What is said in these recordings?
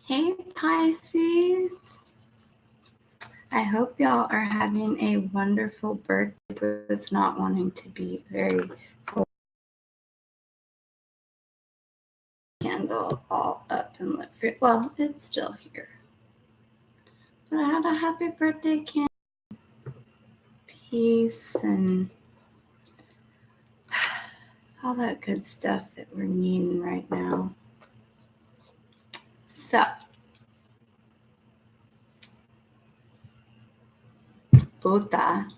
Hey Pisces, I hope y'all are having a wonderful birthday. It's not wanting to be very cold. Candle all up and lit for, well, it's still here. But I had a happy birthday candle. Peace and all that good stuff that we're needing right now. So, Buddha,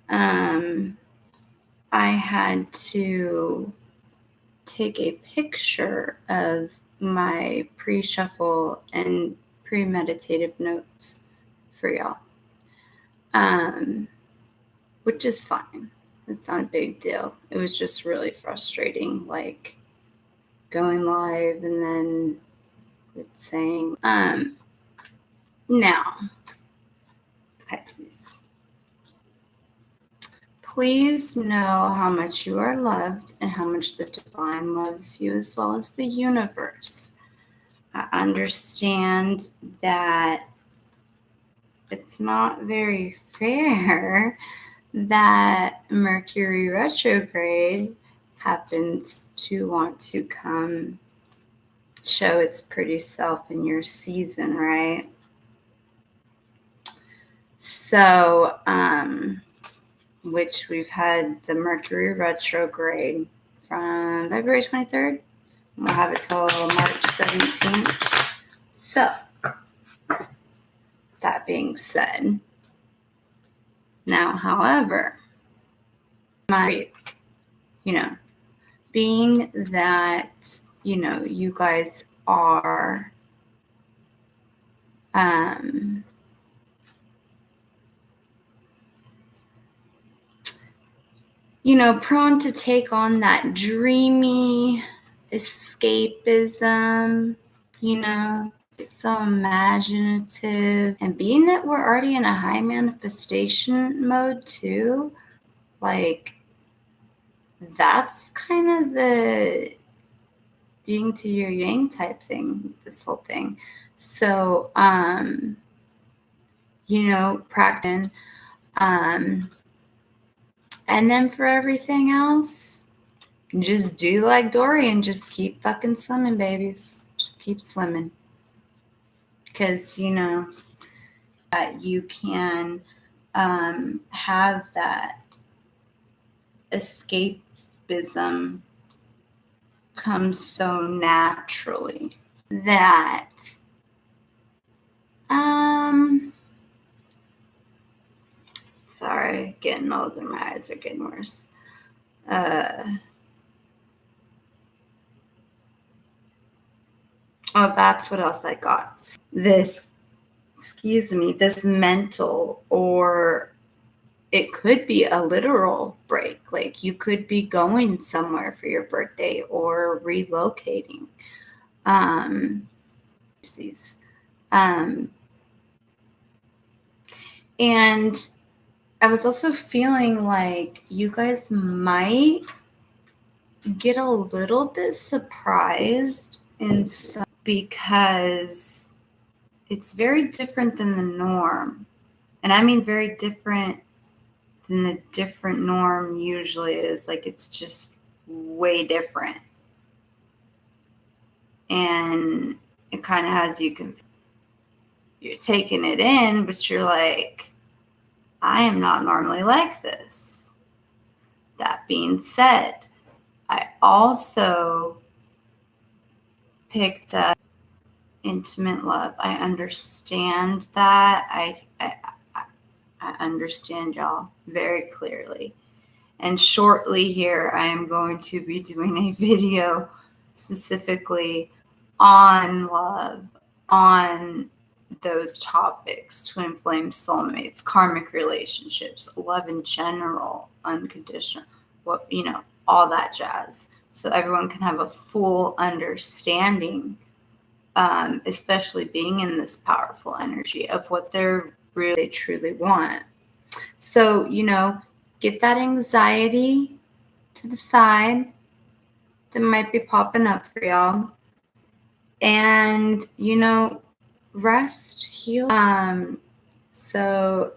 I had to take a picture of my pre-shuffle and premeditative notes for y'all, which is fine. It's not a big deal. It was just really frustrating, like going live and then it's saying, now, Pisces, please know how much you are loved and how much the divine loves you, as well as the universe. I understand that it's not very fair that Mercury retrograde happens to want to come show its pretty self in your season, right? So, which we've had the Mercury retrograde from February 23rd. We'll have it till March 17th. So, that being said, now, however, being that, you guys are prone to take on that dreamy escapism, so imaginative. And being that we're already in a high manifestation mode too, like that's kind of the yin to your yang type thing, this whole thing. So, practicing. And then for everything else, just do like Dory and just keep fucking swimming, babies. Just keep swimming. Because, that you can have that escapism come so naturally that sorry, getting older, my eyes are getting worse. Oh, that's what else I got. This mental, or it could be a literal break. Like you could be going somewhere for your birthday or relocating. And I was also feeling like you guys might get a little bit surprised in some, because it's very different than the norm. And I mean very different than the different norm usually is. Like it's just way different. And it kind of has you confused. You're taking it in, but you're like, I am not normally like this. That being said, I also picked up intimate love. I understand that. I understand y'all very clearly. And shortly here, I am going to be doing a video specifically on love, on those topics: twin flame, soulmates, karmic relationships, love in general, unconditional, all that jazz. So everyone can have a full understanding, especially being in this powerful energy of what they truly want. So, get that anxiety to the side that might be popping up for y'all. and, rest, heal. So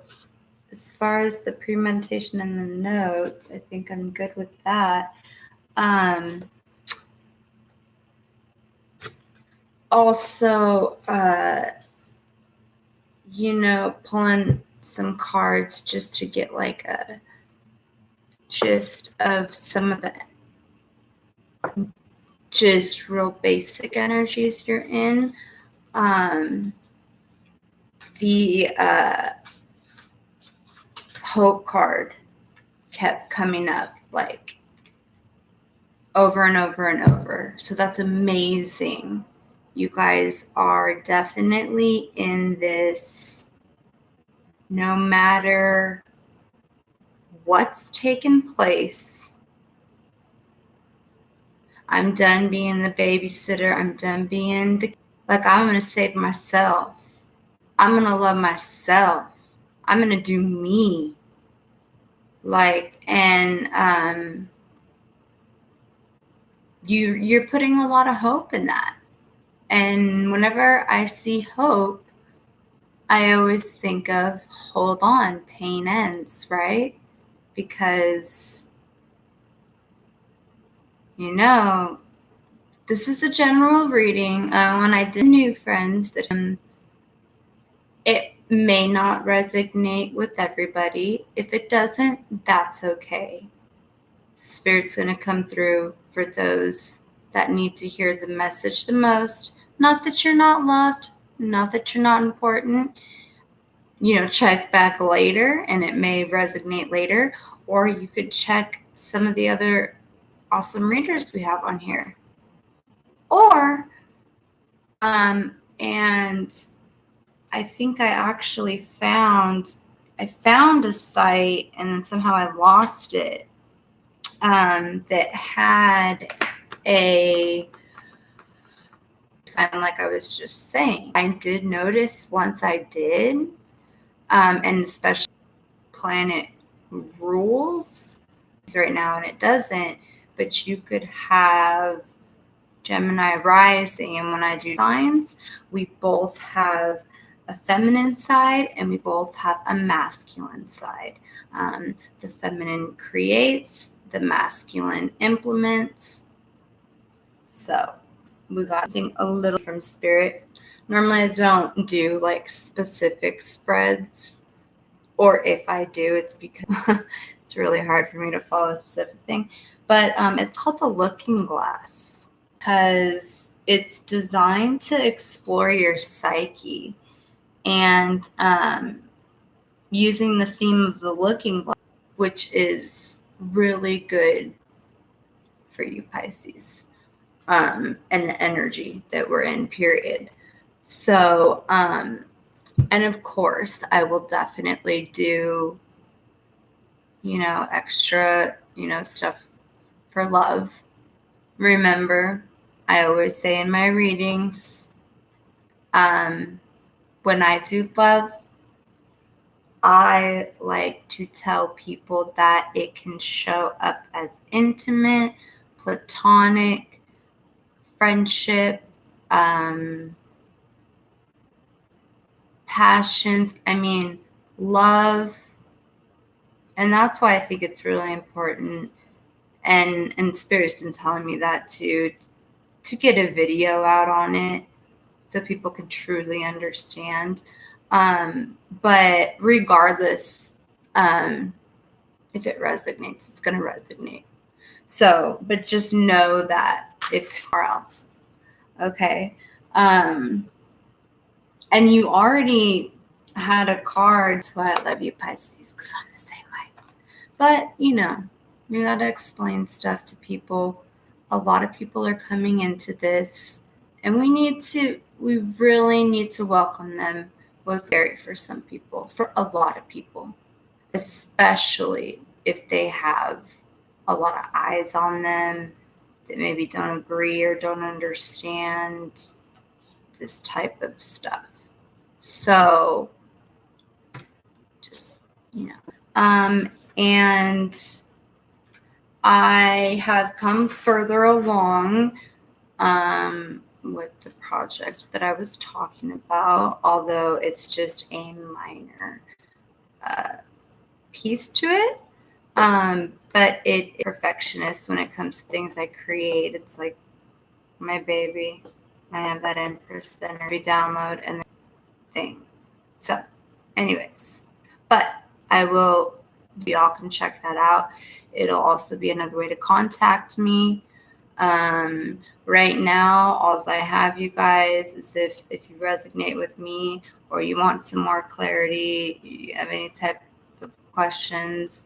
as far as the premeditation and the notes, I think I'm good with that. Also, pulling some cards just to get like a gist of some of the just real basic energies you're in. The Hope card kept coming up like over and over and over. So that's amazing. You guys are definitely in this, no matter what's taken place. I'm done being the babysitter. I'm done being I'm going to save myself. I'm going to love myself. I'm going to do me. You're putting a lot of hope in that. And whenever I see hope, I always think of, hold on, pain ends, right? Because, this is a general reading. When I did new friends, that it may not resonate with everybody. If it doesn't, that's okay. Spirit's going to come through for those that need to hear the message the most. Not that you're not loved, not that you're not important. Check back later and it may resonate later, or you could check some of the other awesome readers we have on here. Or, and I think I actually found a site and then somehow I lost it, that had a, kind of like I was just saying, I did notice once I did, and especially planet rules right now, and it doesn't, but you could have Gemini rising, and when I do signs, we both have a feminine side and we both have a masculine side. The feminine creates, the masculine implements. So we got something a little from Spirit. Normally I don't do like specific spreads, or if I do, it's because it's really hard for me to follow a specific thing. But it's called the Looking Glass, because it's designed to explore your psyche, and using the theme of the Looking Glass, which is really good for you Pisces, and the energy that we're in, period. So, and of course, I will definitely do, extra, stuff for love. Remember, I always say in my readings, when I do love, I like to tell people that it can show up as intimate, platonic, friendship, passions. Love. And that's why I think it's really important. And Spirit's been telling me that too, to get a video out on it so people can truly understand. But regardless, if it resonates, it's going to resonate. So, but just know that if or else, okay. And you already had a card, so I love you, Pisces, because I'm the same way. But, you got to explain stuff to people. A lot of people are coming into this, and we really need to welcome them with scary for some people, for a lot of people, especially if they have a lot of eyes on them that maybe don't agree or don't understand this type of stuff. So just, and I have come further along with the project that I was talking about, although it's just a minor piece to it. But it perfectionist when it comes to things I create. It's like my baby. I have that in person every download and thing. So, anyways, but I will. Y'all can check that out. It'll also be another way to contact me. Right now, all I have, you guys, is if you resonate with me or you want some more clarity, you have any type of questions,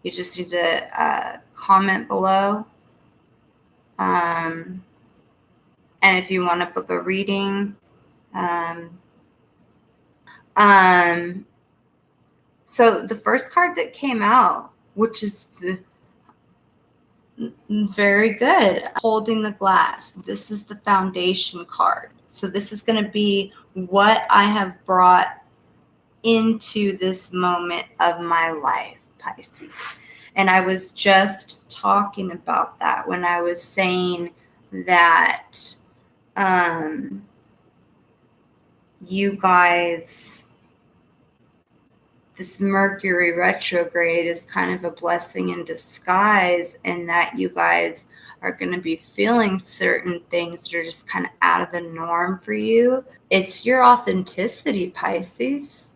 you just need to comment below. And if you want to book a reading, so the first card that came out, which is very good, holding the glass. This is the foundation card. So this is going to be what I have brought into this moment of my life, Pisces. And I was just talking about that when I was saying that you guys, this Mercury retrograde is kind of a blessing in disguise, and that you guys are going to be feeling certain things that are just kind of out of the norm for you. It's your authenticity, Pisces.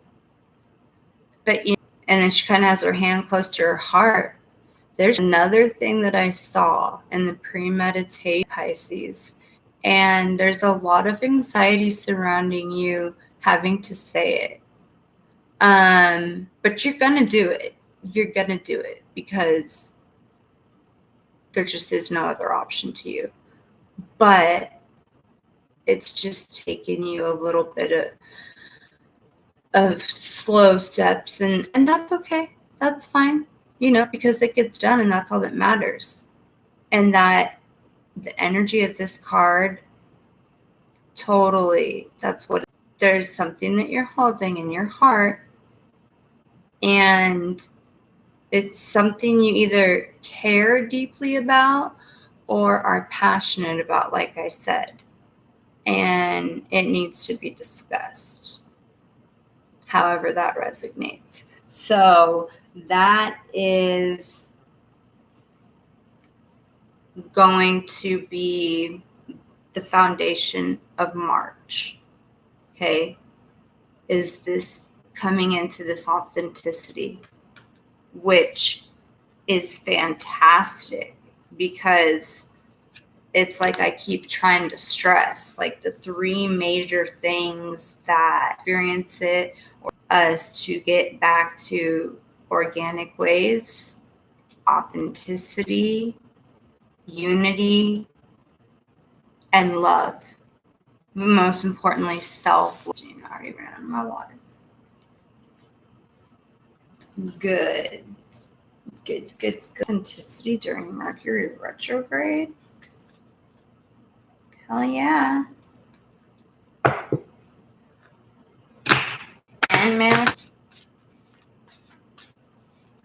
But and then she kind of has her hand close to her heart. There's another thing that I saw in the premeditate, Pisces, and there's a lot of anxiety surrounding you having to say it. But you're gonna do it. You're gonna do it because there just is no other option to you. But it's just taking you a little bit of slow steps, and that's okay. That's fine, because it gets done, and that's all that matters. And that the energy of this card, totally, that's what there's something that you're holding in your heart, and it's something you either care deeply about or are passionate about, like I said, and it needs to be discussed, however that resonates. So that is going to be the foundation of March, okay, is this coming into this authenticity, which is fantastic because it's like I keep trying to stress, like the three major things that experience it or us to get back to organic ways: authenticity, unity, and love. But most importantly, self. I already ran out of my water. Good. Authenticity during Mercury retrograde. Hell yeah. And man,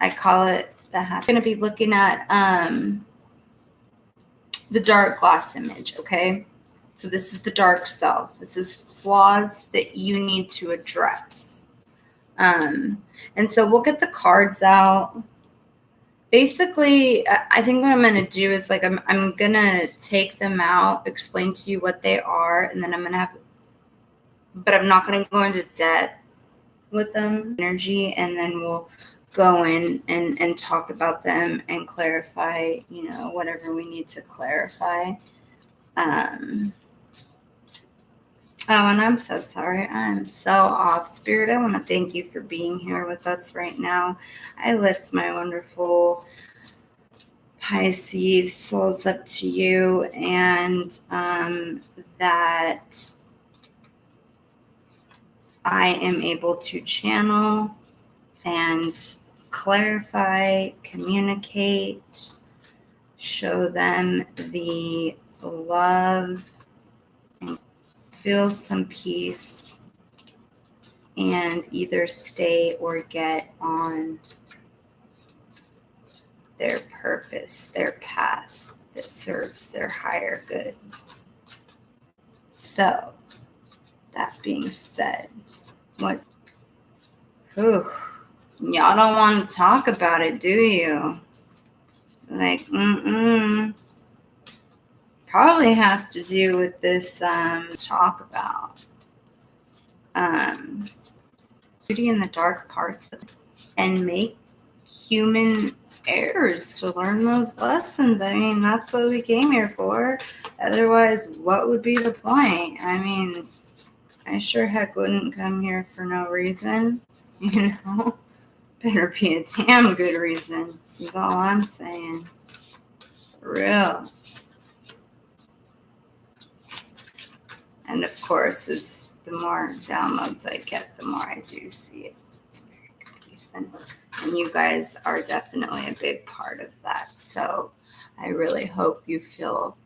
I call it the happy. I'm going to be looking at the dark glass image, okay? So this is the dark self. This is flaws that you need to address. And so we'll get the cards out. Basically, I think what I'm going to do is like I'm going to take them out, explain to you what they are, and then I'm going to have, but I'm not going to go into depth with them, energy, and then we'll go in and talk about them and clarify, whatever we need to clarify. Oh, and I'm so sorry. I'm so off. Spirit, I want to thank you for being here with us right now. I lift my wonderful Pisces souls up to you, and that I am able to channel and clarify, communicate, show them the love, and feel some peace, and either stay or get on their purpose, their path that serves their higher good. So, that being said, what? Whew, y'all don't want to talk about it, do you? Like, probably has to do with this talk about beauty in the dark parts of it, and make human errors to learn those lessons. I mean, that's what we came here for. Otherwise, what would be the point? I mean, I sure heck wouldn't come here for no reason, you know? Better be a damn good reason, is all I'm saying. For real. And of course, as the more downloads I get, the more I do see it. It's a very good reason. And you guys are definitely a big part of that. So I really hope you feel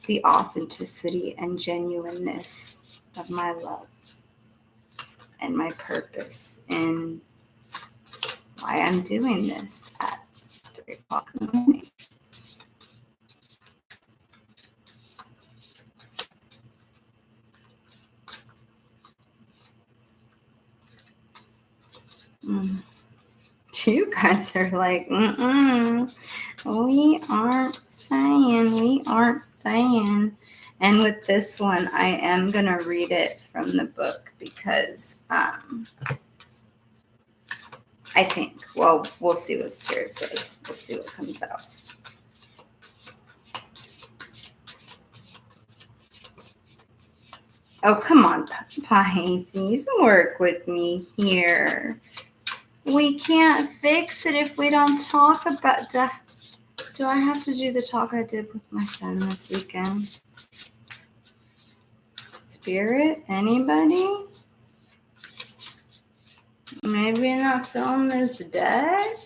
the authenticity and genuineness of my love and my purpose in why I'm doing this at 3 o'clock in the morning. You guys are like, we aren't saying. And with this one, I am going to read it from the book because I think, well, we'll see what Spirit says. We'll see what comes out. Oh, come on, Pisces, work with me here. We can't fix it if we don't talk about... Do I have to do the talk I did with my son this weekend? Spirit, anybody? Maybe not film this deck?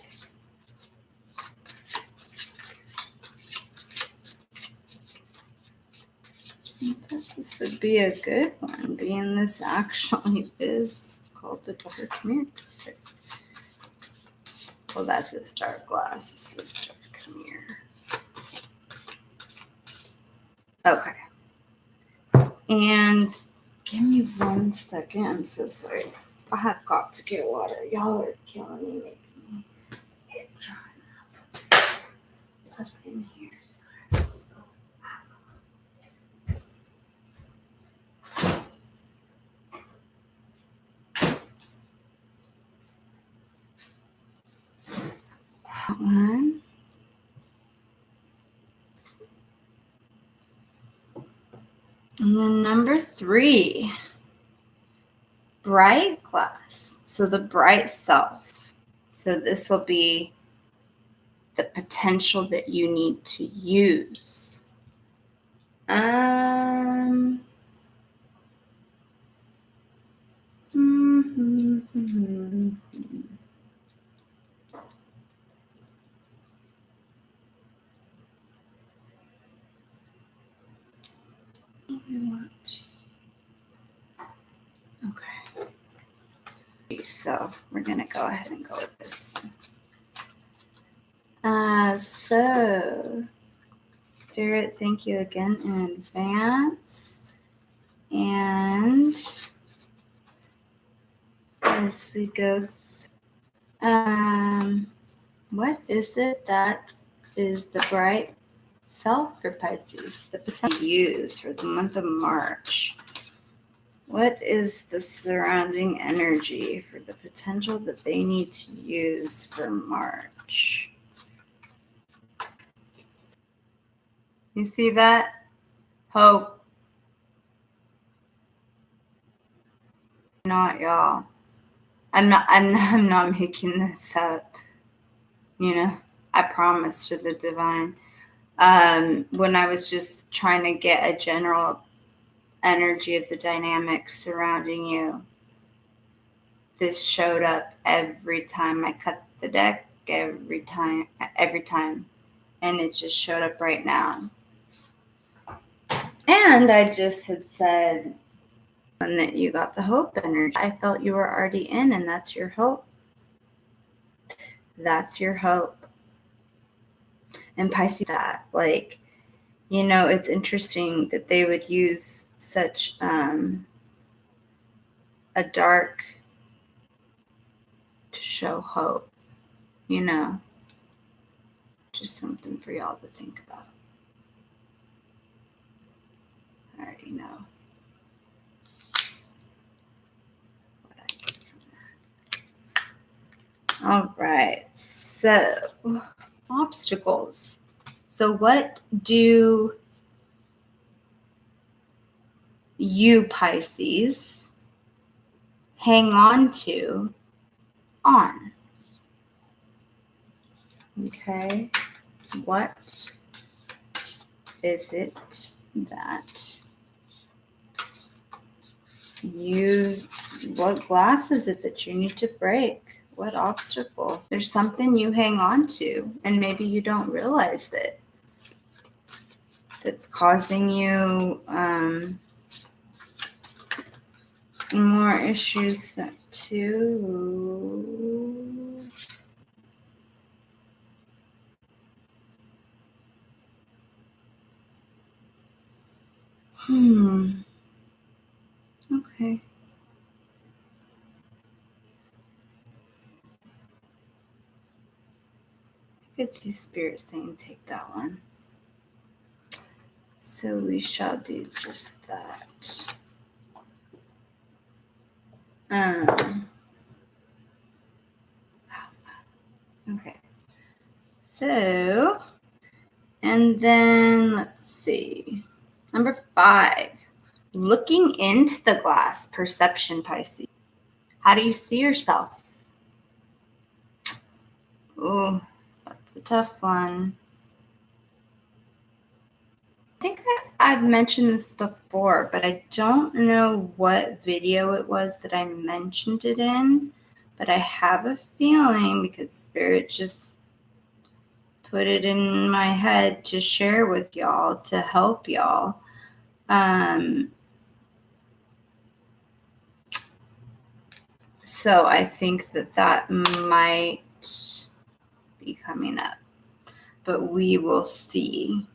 I thought this would be a good one, being this actually is called the Dark Mirror. Well, that's his dark glass. This is Dark Mirror. Okay. And give me 1 second. I'm so sorry. I have got to get water. Y'all are killing me, making me get dry. Put it in here. One. And then number 3, bright glass. So the bright self. So this will be the potential that you need to use. Okay. So we're going to go ahead and go with this one. So, Spirit, thank you again in advance. And as we go what is it that is the bright self for Pisces, the potential use for the month of March? What is the surrounding energy for the potential that they need to use for March? You see that? Hope. Not y'all. I'm not making this up. You know, I promise to the divine. When I was just trying to get a general energy of the dynamics surrounding you, this showed up every time I cut the deck, every time, and it just showed up right now. And I just had said that you got the hope energy. I felt you were already in, and that's your hope. That's your hope. And Pisces, that, like, You know, it's interesting that they would use such a dark to show hope, you know. Just something for y'all to think about. I already know what I get from that. All right, so obstacles. So what do you, Pisces, hang on to on? Okay, what is it that what glass is it that you need to break? What obstacle? There's something you hang on to, and maybe you don't realize it. That's causing you more issues too. Okay. I could see Spirit saying take that one. So we shall do just that. Okay. So, and then let's see. Number 5, looking into the glass, perception, Pisces. How do you see yourself? Oh, that's a tough one. I think I've mentioned this before, but I don't know what video it was that I mentioned it in, but I have a feeling because Spirit just put it in my head to share with y'all, to help y'all. So I think that might be coming up, but we will see.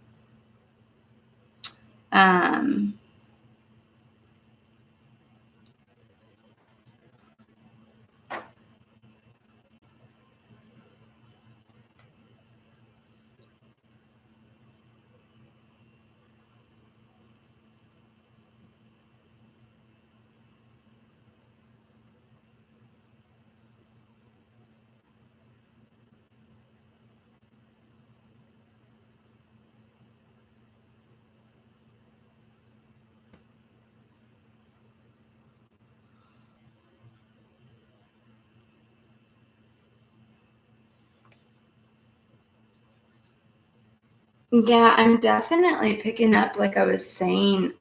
Yeah, I'm definitely picking up, like I was saying,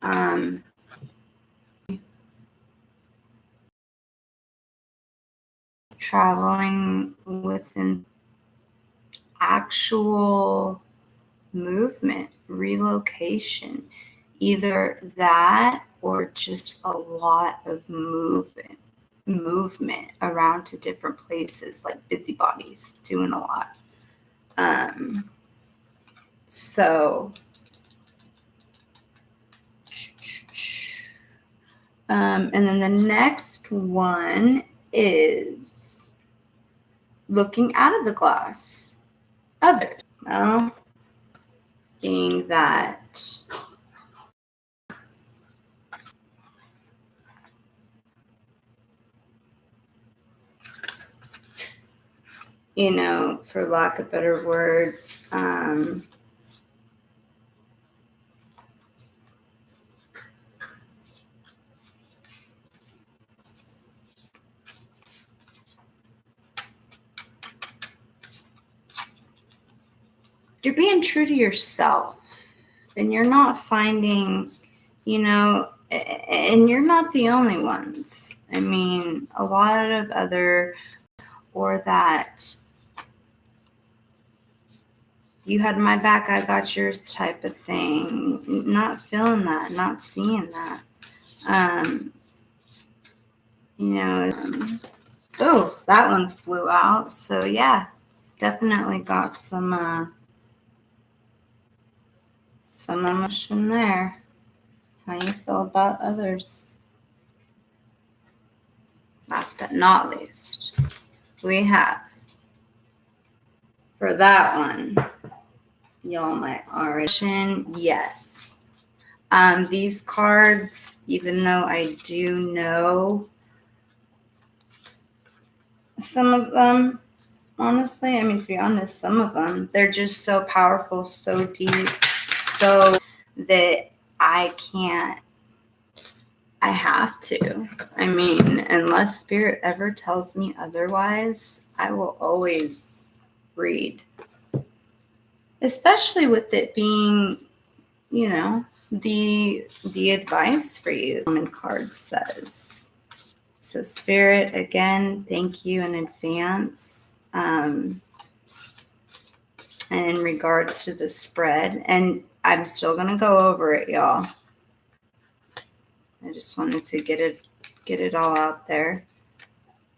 traveling within actual movement, relocation, either that or just a lot of movement around to different places, like busybodies doing a lot. So and then the next one is looking out of the glass, others. Well, being that you know, for lack of better words, you're being true to yourself, and you're not finding, you know, and you're not the only ones. I mean, a lot of other, or that you had my back, I got yours type of thing. Not feeling that, not seeing that. You know, oh, that one flew out. So yeah, definitely got some some emotion there. How you feel about others. Last but not least, we have, for that one, y'all might already, yes. These cards, even though I do know some of them, honestly, I mean, to be honest, some of them, they're just so powerful, so deep, so that I have to. I mean, unless Spirit ever tells me otherwise, I will always read. Especially with it being, you know, the advice for you. And card says. So Spirit, again, thank you in advance. And in regards to the spread, and I'm still going to go over it, y'all. I just wanted to get it all out there.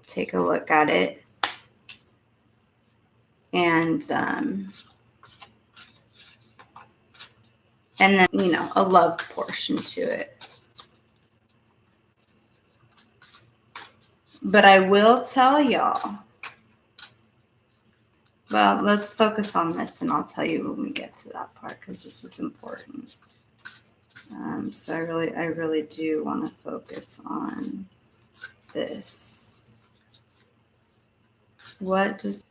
Take a look at it. And then, you know, a love portion to it. But I will tell y'all, well, let's focus on this, and I'll tell you when we get to that part, because this is important. So I really do want to focus on this. What does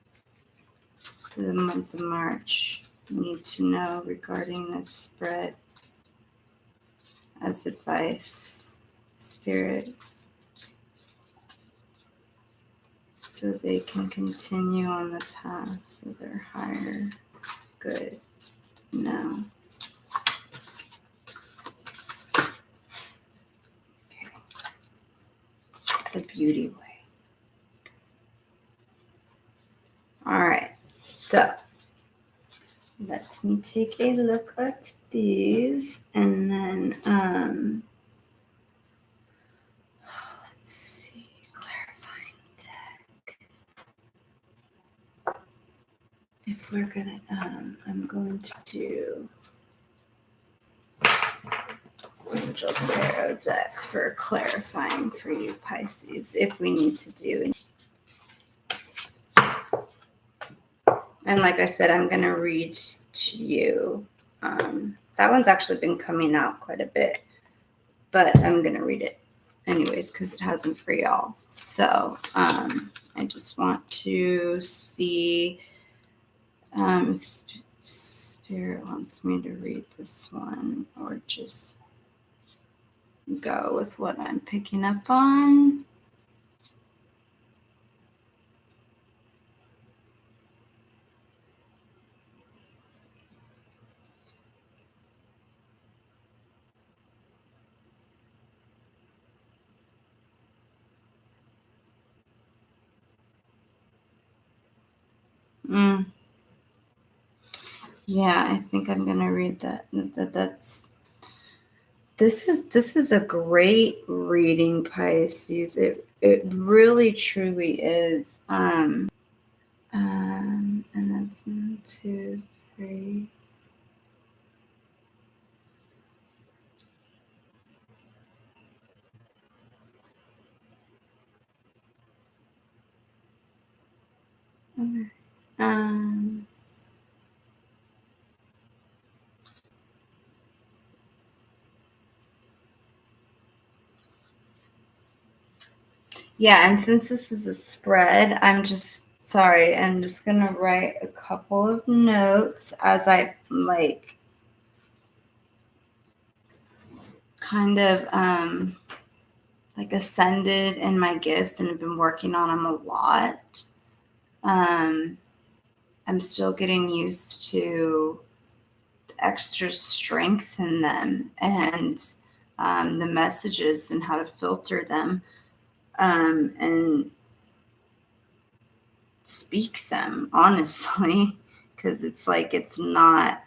the month of March need to know regarding this spread as advice, Spirit, so they can continue on the path of their higher good now? Okay. The beauty way. All right, so let me take a look at these, and then let's see, clarifying deck. If we're gonna, I'm going to do Angel Tarot deck for clarifying for you Pisces, if we need to do. And like I said, I'm going to read to you. That one's actually been coming out quite a bit, but I'm going to read it anyways because it hasn't for y'all. So I just want to see if Spirit wants me to read this one or just go with what I'm picking up on. Yeah, I think I'm gonna read that. This is a great reading, Pisces. It really truly is. And that's 1, 2, 3. Okay. Yeah, and since this is a spread, I'm just gonna write a couple of notes as I kind of ascended in my gifts and have been working on them a lot. I'm still getting used to the extra strength in them and the messages and how to filter them and speak them honestly, because it's like it's not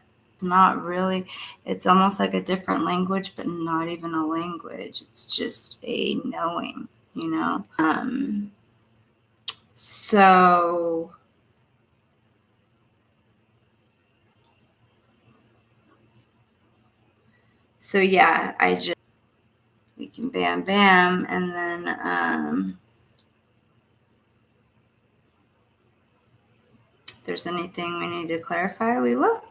really, it's almost like a different language, but not even a language. It's just a knowing, you know. So So yeah, we can bam bam, and then if there's anything we need to clarify, we will.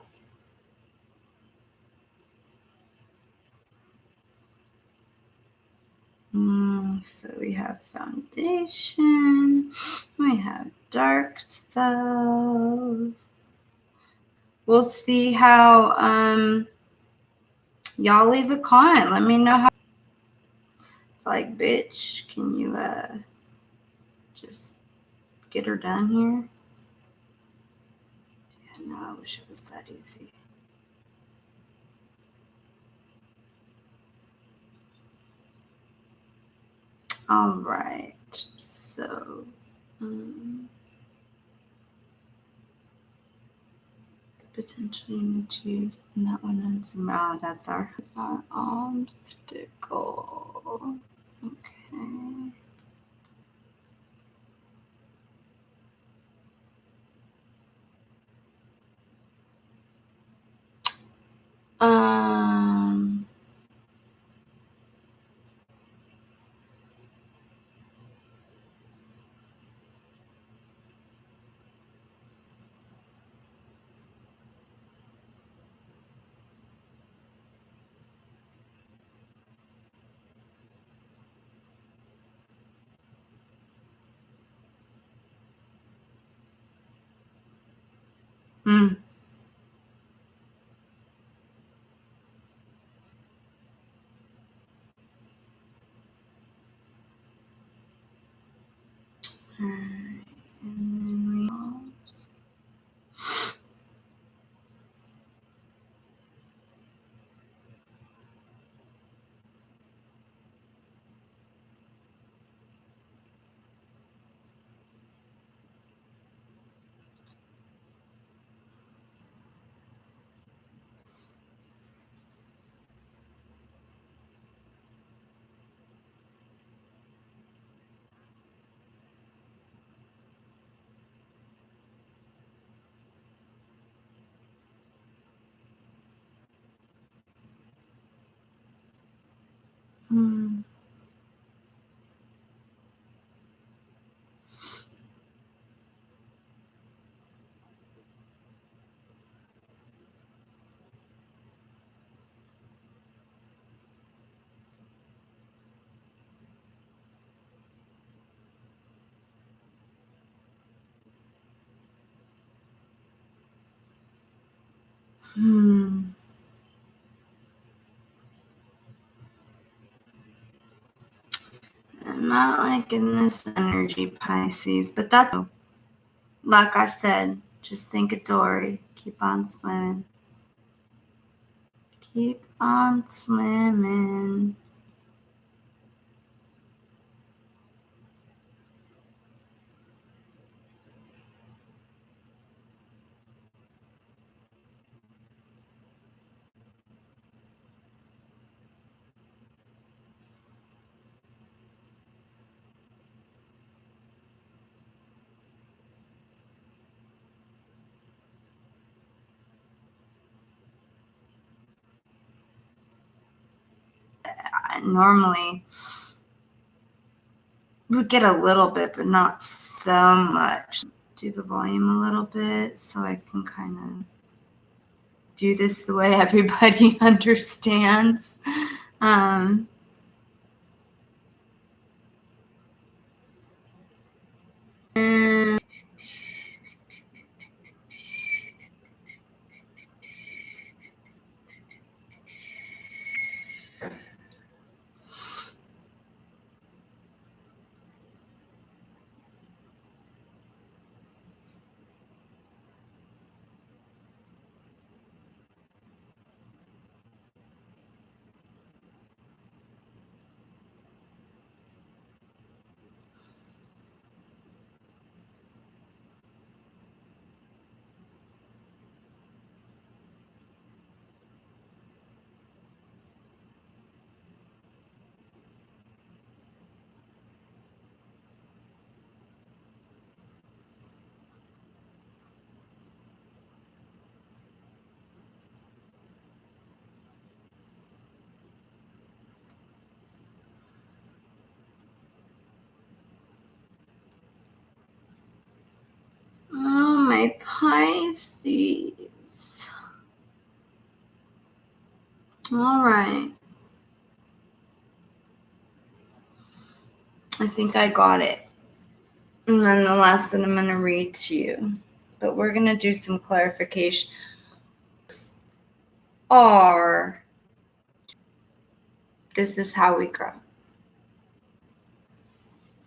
So we have foundation, we have dark stuff. We'll see how y'all leave a comment. Let me know how. Like, bitch, can you just get her done here? Yeah, no, I wish it was that easy. All right, so the potential you need to use in that one and some that's our obstacle. Okay. Alright, and then I'm not liking this energy, Pisces, but that's like I said. Just think of Dory. Keep on swimming. Keep on swimming. I normally would get a little bit, but not so much. Do the volume a little bit so I can kind of do this the way everybody understands. my Pisces. All right. I think I got it. And then the last that I'm going to read to you. But we're going to do some clarification. This is how we grow.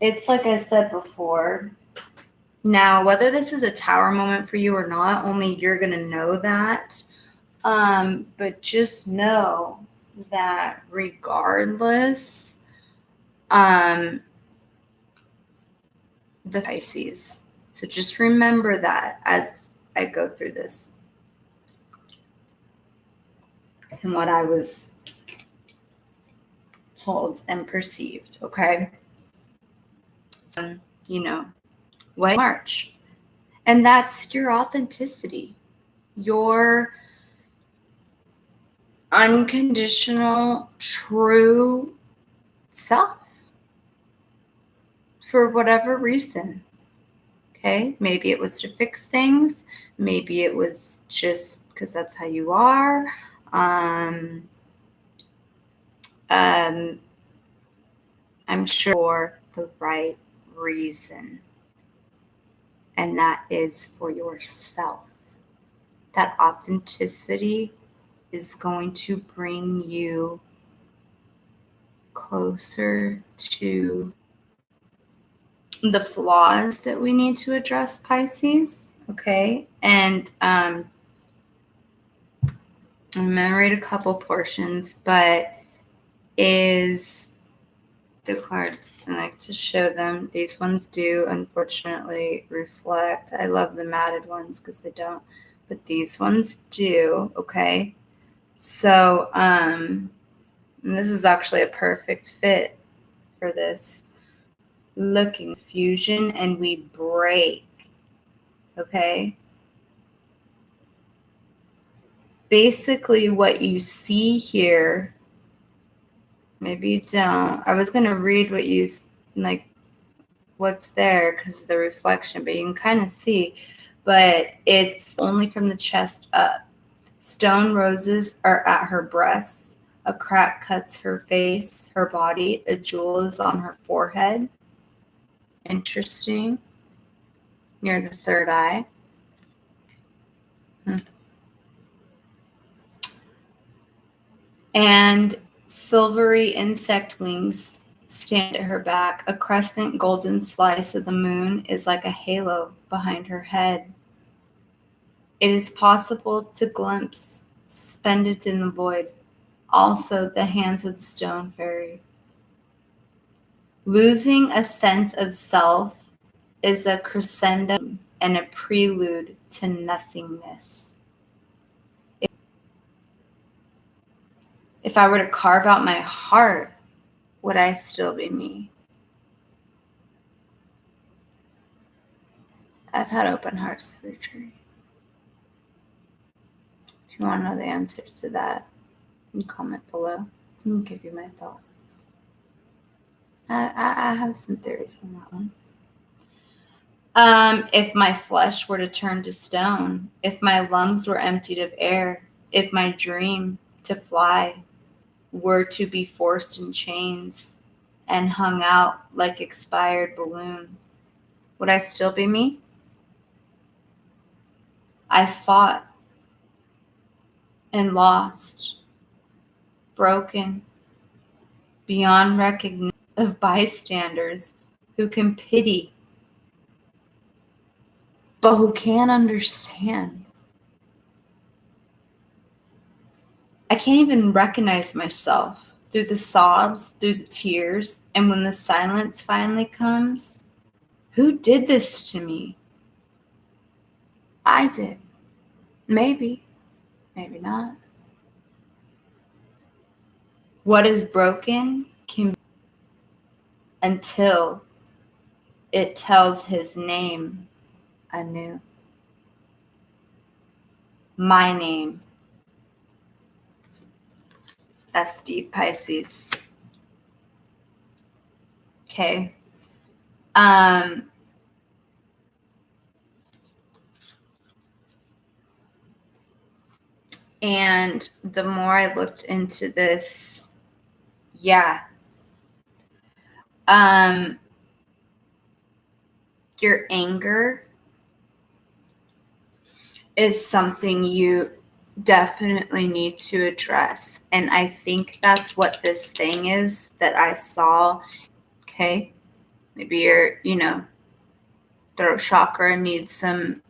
It's like I said before. Now, whether this is a tower moment for you or not, only you're going to know that. But just know that regardless, the Pisces. So just remember that as I go through this and what I was told and perceived, okay? So, white March. And that's your authenticity, your unconditional, true self for whatever reason. Okay, maybe it was to fix things. Maybe it was just because that's how you are. I'm sure for the right reason. And that is for yourself. That authenticity is going to bring you closer to the flaws that we need to address, Pisces. Okay. And I'm going to read a couple portions, but is the cards, and I like to show them. These ones do, unfortunately, reflect. I love the matted ones because they don't, but these ones do. Okay. So, and this is actually a perfect fit for this. Looking fusion, and we break. Okay. Basically, what you see here, maybe you don't. I was going to read what you like, what's there because of the reflection, but you can kind of see. But it's only from the chest up. Stone roses are at her breasts. A crack cuts her face, her body. A jewel is on her forehead. Interesting. Near the third eye. And silvery insect wings stand at her back. A crescent golden slice of the moon is like a halo behind her head. It is possible to glimpse, suspended in the void, also the hands of the stone fairy. Losing a sense of self is a crescendo and a prelude to nothingness. If I were to carve out my heart, would I still be me? I've had open heart surgery. If you want to know the answers to that, you can comment below. I can give you my thoughts. I have some theories on that one. If my flesh were to turn to stone, if my lungs were emptied of air, if my dream to fly were to be forced in chains and hung out like expired balloon, would I still be me? I fought and lost, broken, beyond recognition of bystanders who can pity, but who can't understand. I can't even recognize myself through the sobs, through the tears, and when the silence finally comes, who did this to me? I did. Maybe, maybe not. What is broken can be until it tells his name anew. My name. That's deep, Pisces. Okay. And the more I looked into this, yeah, your anger is something you definitely need to address. And I think that's what this thing is that I saw. Okay. Maybe your, throat chakra needs some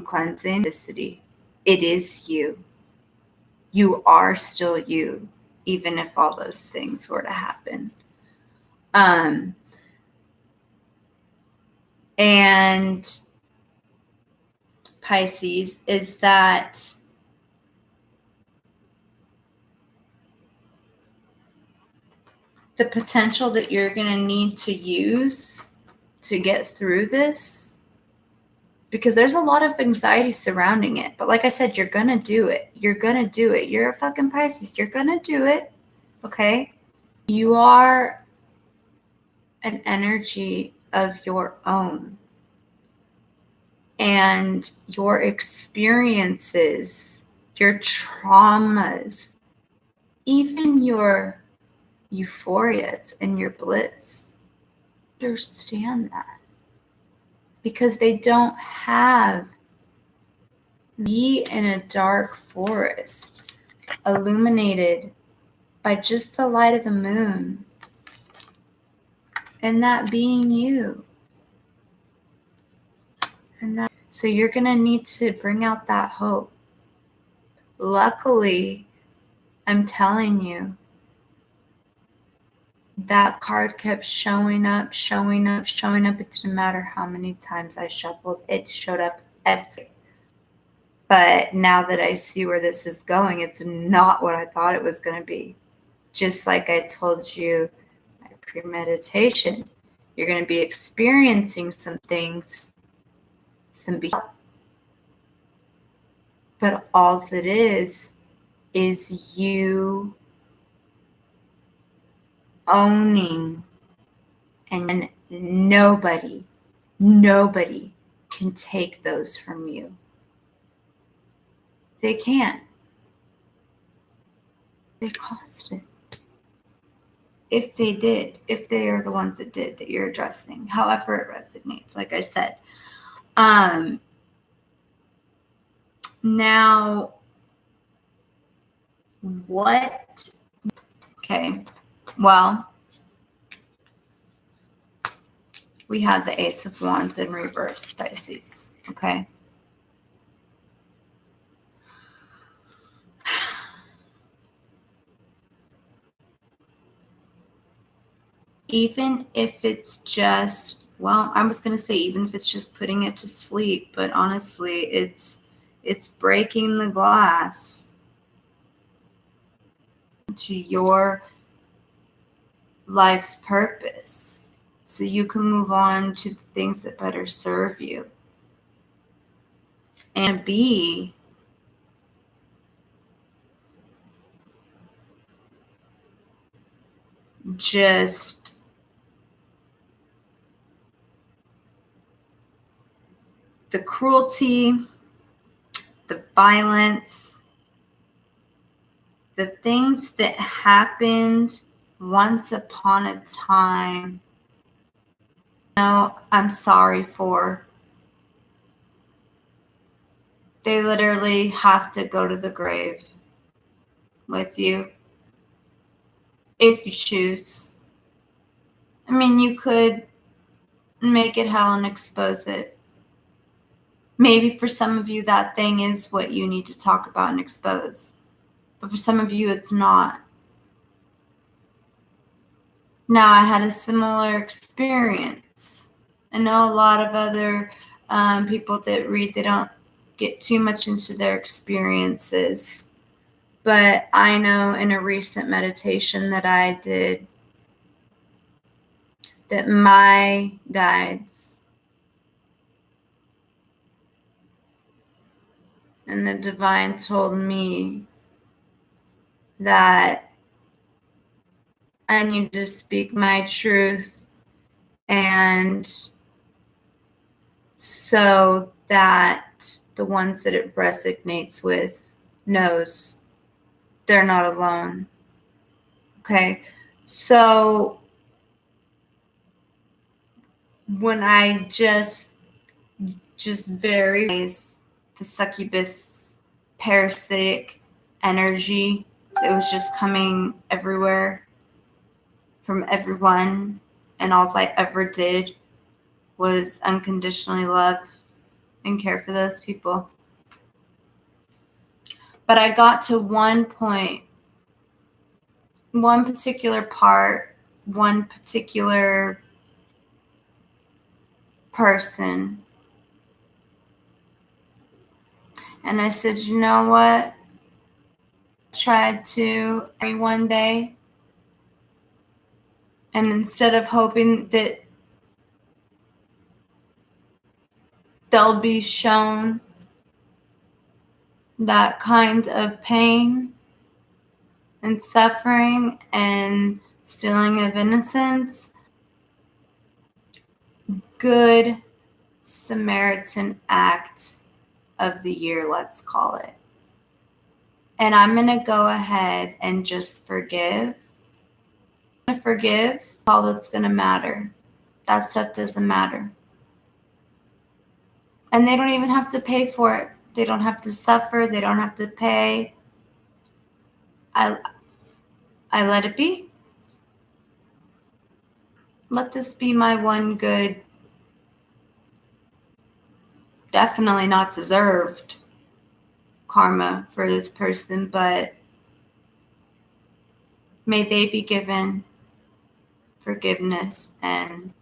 cleansing. It is you. You are still you, even if all those things were to happen. And Pisces is that the potential that you're going to need to use to get through this, because there's a lot of anxiety surrounding it. But like I said, you're going to do it. You're going to do it. You're a fucking Pisces. You're going to do it. Okay? You are an energy of your own. And your experiences, your traumas, even your euphorias and your bliss, understand that. Because they don't have be in a dark forest illuminated by just the light of the moon, and that being you. So you're going to need to bring out that hope. Luckily, I'm telling you, that card kept showing up. It didn't matter how many times I shuffled, it showed up every. But now that I see where this is going, it's not what I thought it was going to be. Just like I told you, my premeditation, you're going to be experiencing some things, but all it is you owning, and nobody can take those from you. They can't. They caused it. If they did, if they are the ones that did, that you're addressing, however it resonates, like I said. Now, what? Okay, well, we had the Ace of Wands in reverse, Pisces, okay? Even if it's just, well, I was going to say even if it's just putting it to sleep, but honestly, it's breaking the glass to your life's purpose so you can move on to the things that better serve you. And B, just the cruelty, the violence, the things that happened once upon a time. No, I'm sorry for. They literally have to go to the grave with you if you choose. I mean, you could make it hell and expose it. Maybe for some of you, that thing is what you need to talk about and expose. But for some of you, it's not. Now, I had a similar experience. I know a lot of other people that read, they don't get too much into their experiences. But I know in a recent meditation that I did that my guides and the divine told me that I need to speak my truth, and so that the ones that it resonates with knows they're not alone. Okay, so when I just very the succubus parasitic energy that was just coming everywhere from everyone, and all I ever did was unconditionally love and care for those people. But I got to one point, one particular part, one particular person, and I said, you know what? I tried to one day, and instead of hoping that they'll be shown that kind of pain and suffering and stealing of innocence, good Samaritan act of the year, let's call it. And I'm going to go ahead and just forgive. Forgive all that's going to matter. That stuff doesn't matter. And they don't even have to pay for it. They don't have to suffer. They don't have to pay. I let it be. Let this be my one good, definitely not deserved karma for this person, but may they be given forgiveness. And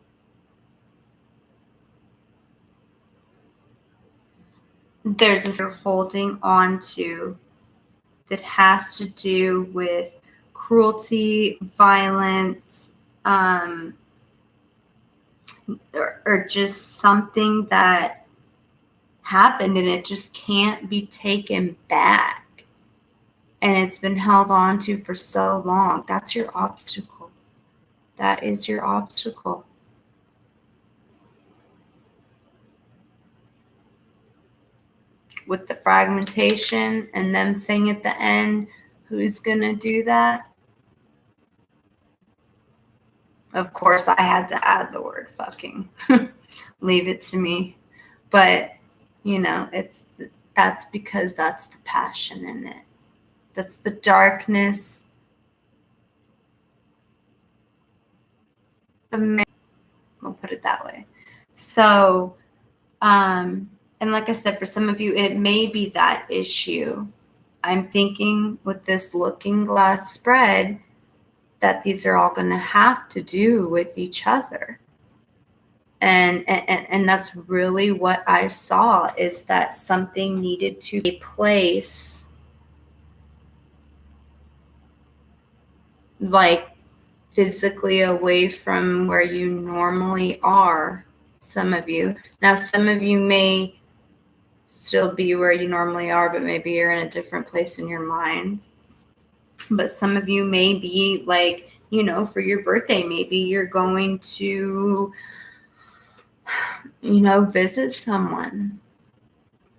there's this you're holding on to that has to do with cruelty, violence, or just something that happened and it just can't be taken back. And it's been held on to for so long. That's your obstacle. That is your obstacle. With the fragmentation and them saying at the end, who's going to do that? Of course, I had to add the word fucking. Leave it to me. But, you know, that's because that's the passion in it. That's the darkness. We'll put it that way. So, and like I said, for some of you, it may be that issue. I'm thinking with this looking glass spread that these are all going to have to do with each other. And that's really what I saw, is that something needed to be place, like physically away from where you normally are. Some of you. Now, some of you may still be where you normally are, but maybe you're in a different place in your mind. But some of you may be like, you know, for your birthday, maybe you're going to, you know, visit someone.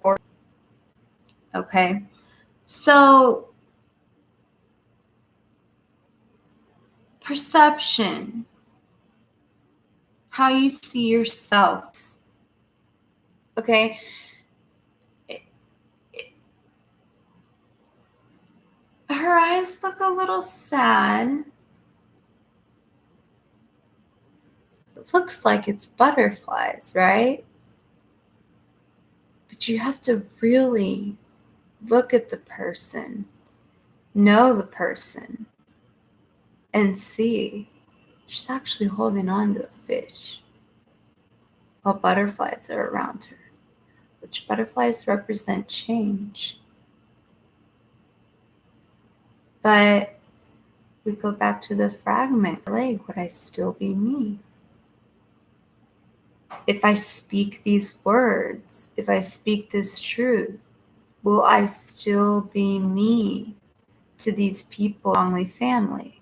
Or, okay. So, perception, how you see yourself. Okay. Her eyes look a little sad. It looks like it's butterflies, right? But you have to really look at the person, know the person, and see she's actually holding on to a fish while butterflies are around her, which butterflies represent change. But we go back to the fragment leg. Would I still be me? If I speak these words, if I speak this truth, will I still be me to these people, only family?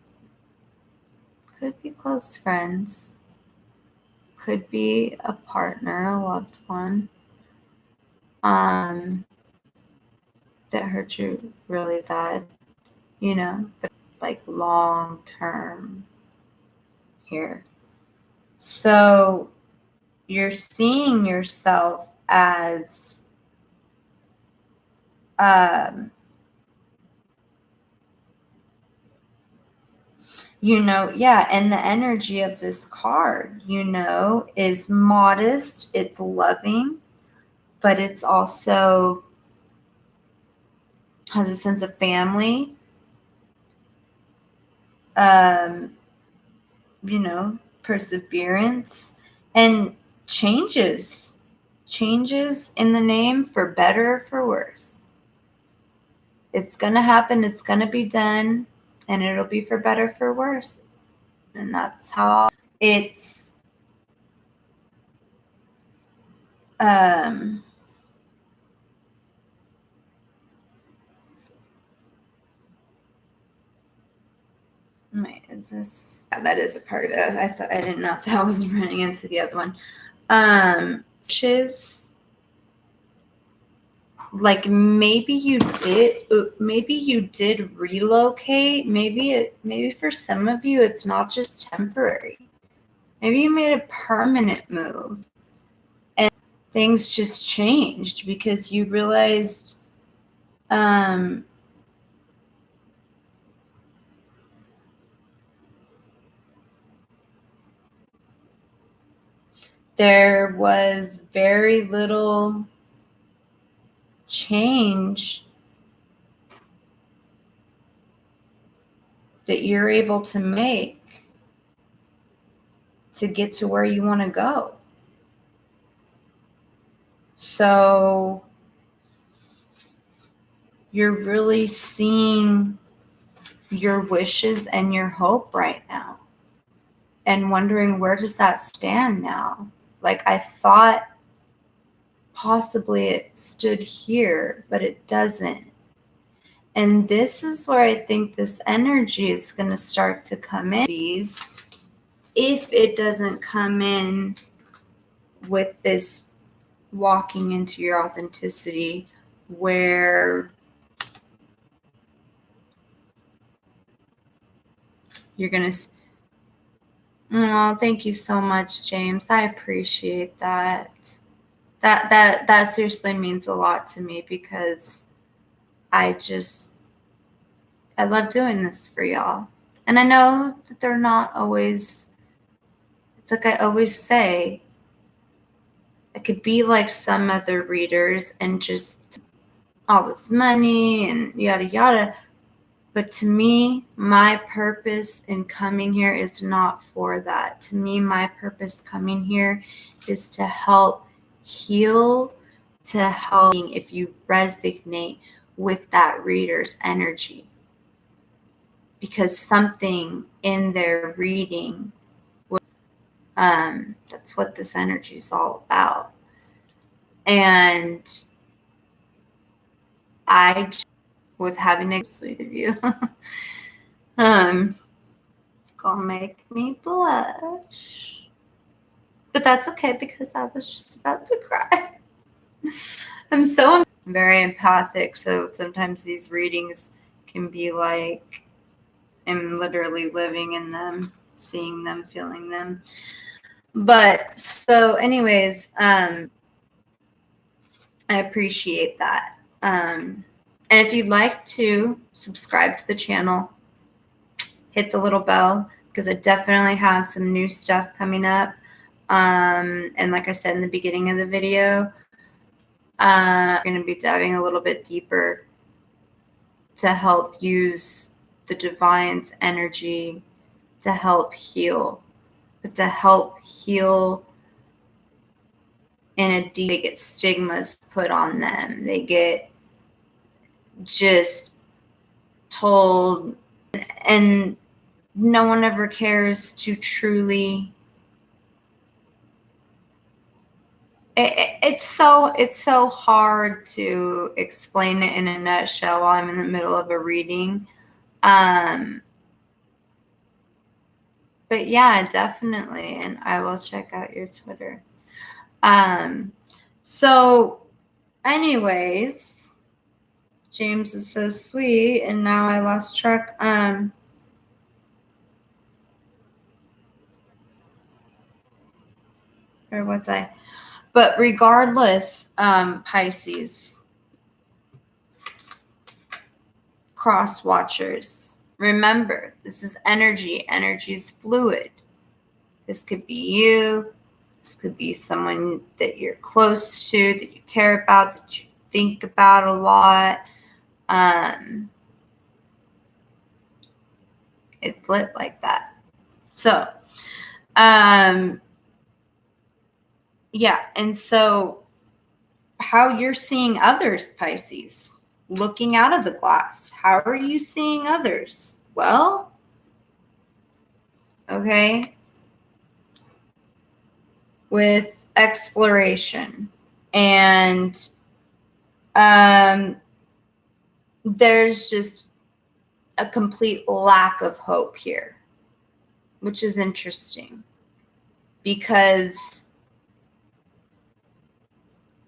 Could be close friends, could be a partner, a loved one, that hurt you really bad. but like long term here. So you're seeing yourself as and the energy of this card, is modest, it's loving, but it's also has a sense of family, perseverance, and changes in the name for better or for worse. It's going to happen. It's going to be done, and it'll be for better, for worse. And that's how it's, wait, is this, that is a part of it. I didn't know if that was running into the other one. Like maybe you did relocate. Maybe for some of you it's not just temporary. Maybe you made a permanent move and things just changed because you realized there was very little change that you're able to make to get to where you want to go. So you're really seeing your wishes and your hope right now and wondering, where does that stand now? Like, I thought possibly it stood here, but it doesn't. And this is where I think this energy is going to start to come in. If it doesn't come in with this walking into your authenticity, where you're going to... Oh, thank you so much, James. I appreciate that. That seriously means a lot to me, because I love doing this for y'all. And I know that they're not always, it's like I always say, I could be like some other readers and just all this money and yada yada. But to me, my purpose in coming here is not for that. To me, my purpose coming here is to help heal, to help if you resonate with that reader's energy. Because something in their reading, that's what this energy is all about. And with having a sweet of you, gonna make me blush. But that's okay, because I was just about to cry. I'm very empathic, so sometimes these readings can be like I'm literally living in them, seeing them, feeling them. But so anyways, I appreciate that. And if you'd like to subscribe to the channel, hit the little bell, because I definitely have some new stuff coming up. And like I said in the beginning of the video, I'm going to be diving a little bit deeper to help use the divine's energy to help heal. But to help heal in a deep, they get stigmas put on them. They get just told, and no one ever cares to truly... It's so hard to explain it in a nutshell while I'm in the middle of a reading. But yeah, definitely. And I will check out your Twitter. So anyways, James is so sweet, and now I lost track. Where was I? But regardless, Pisces, cross watchers, remember, this is energy. Energy is fluid. This could be you. This could be someone that you're close to, that you care about, that you think about a lot. It's lit like that. So, yeah. And so how you're seeing others, Pisces, looking out of the glass. How are you seeing others? Well, okay, with exploration. And there's just a complete lack of hope here, which is interesting because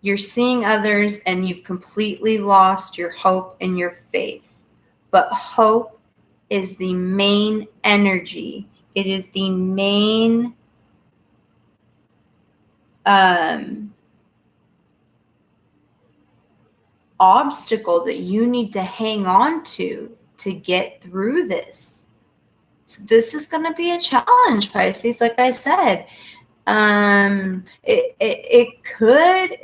you're seeing others and you've completely lost your hope and your faith. But hope is the main energy. It is the main obstacle that you need to hang on to get through this. So this is going to be a challenge, Pisces. Like I said, it could,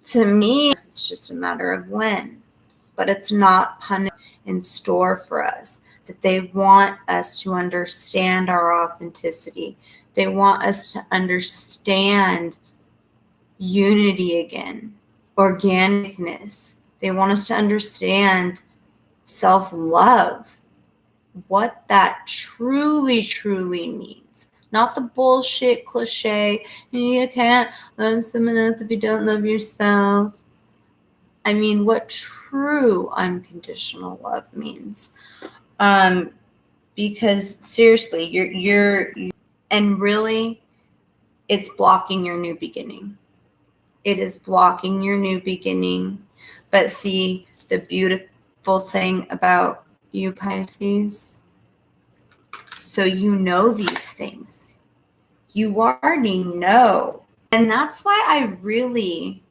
to me, it's just a matter of when, but it's not punishment in store for us. That they want us to understand our authenticity. They want us to understand unity again, organicness. They want us to understand self-love, what that truly, truly means. Not the bullshit cliche, you can't love someone else if you don't love yourself. I mean, what true unconditional love means. Because seriously, you're and really, it's blocking your new beginning. It is blocking your new beginning. But see, the beautiful thing about you, Pisces, so you know these things. You already know. And that's why I really,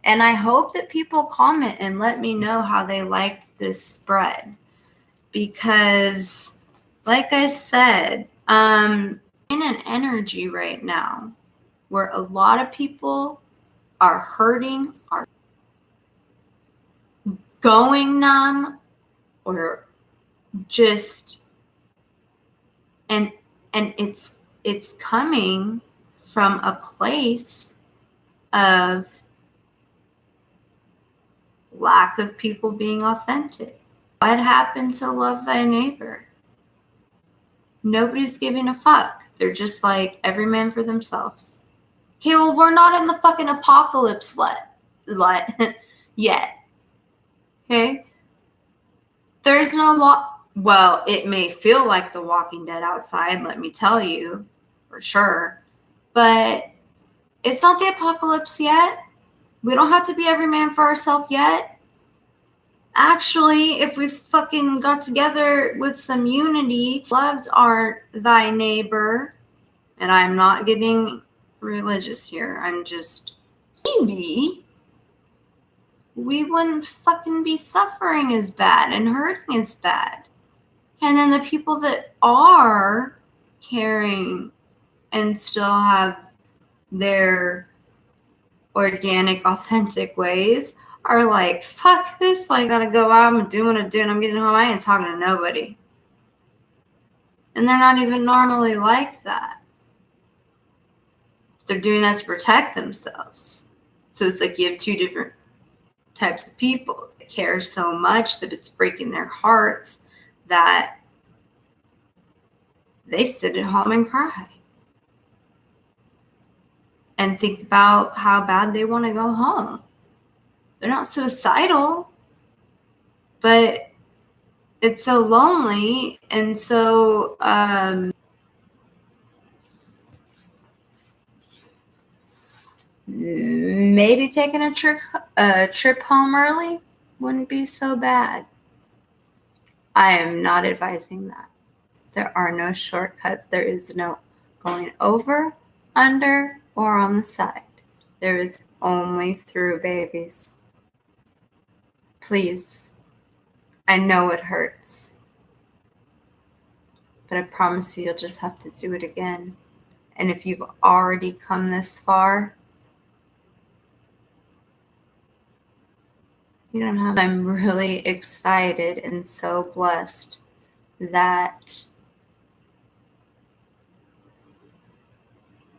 and I hope that people comment and let me know how they liked this spread. Because, like I said, in an energy right now where a lot of people are hurting, are going numb, or just, and it's coming from a place of lack of people being authentic. What happened to love thy neighbor? Nobody's giving a fuck. They're just like every man for themselves. Okay, well, we're not in the fucking apocalypse yet. Okay? There's no well, it may feel like The Walking Dead outside, let me tell you, for sure. But it's not the apocalypse yet. We don't have to be every man for ourselves yet. Actually, if we fucking got together with some unity, loved thy neighbor, and I'm not getting religious here, I'm just, maybe we wouldn't fucking be suffering as bad and hurting as bad. And then the people that are caring and still have their organic, authentic ways are like, fuck this, like, gotta go out, I'm doing what I'm doing, I'm getting home, I ain't talking to nobody. And they're not even normally like that. They're doing that to protect themselves. So it's like you have two different types of people that care so much that it's breaking their hearts that they sit at home and cry and think about how bad they want to go home. They're not suicidal, but it's so lonely. And so maybe taking a trip home early. wouldn't be so bad. I am not advising that. There are no shortcuts. There is no going over, under, or on the side. There is only through, babies. Please. I know it hurts. But I promise you, you'll just have to do it again. And if you've already come this far, you don't have. I'm really excited and so blessed that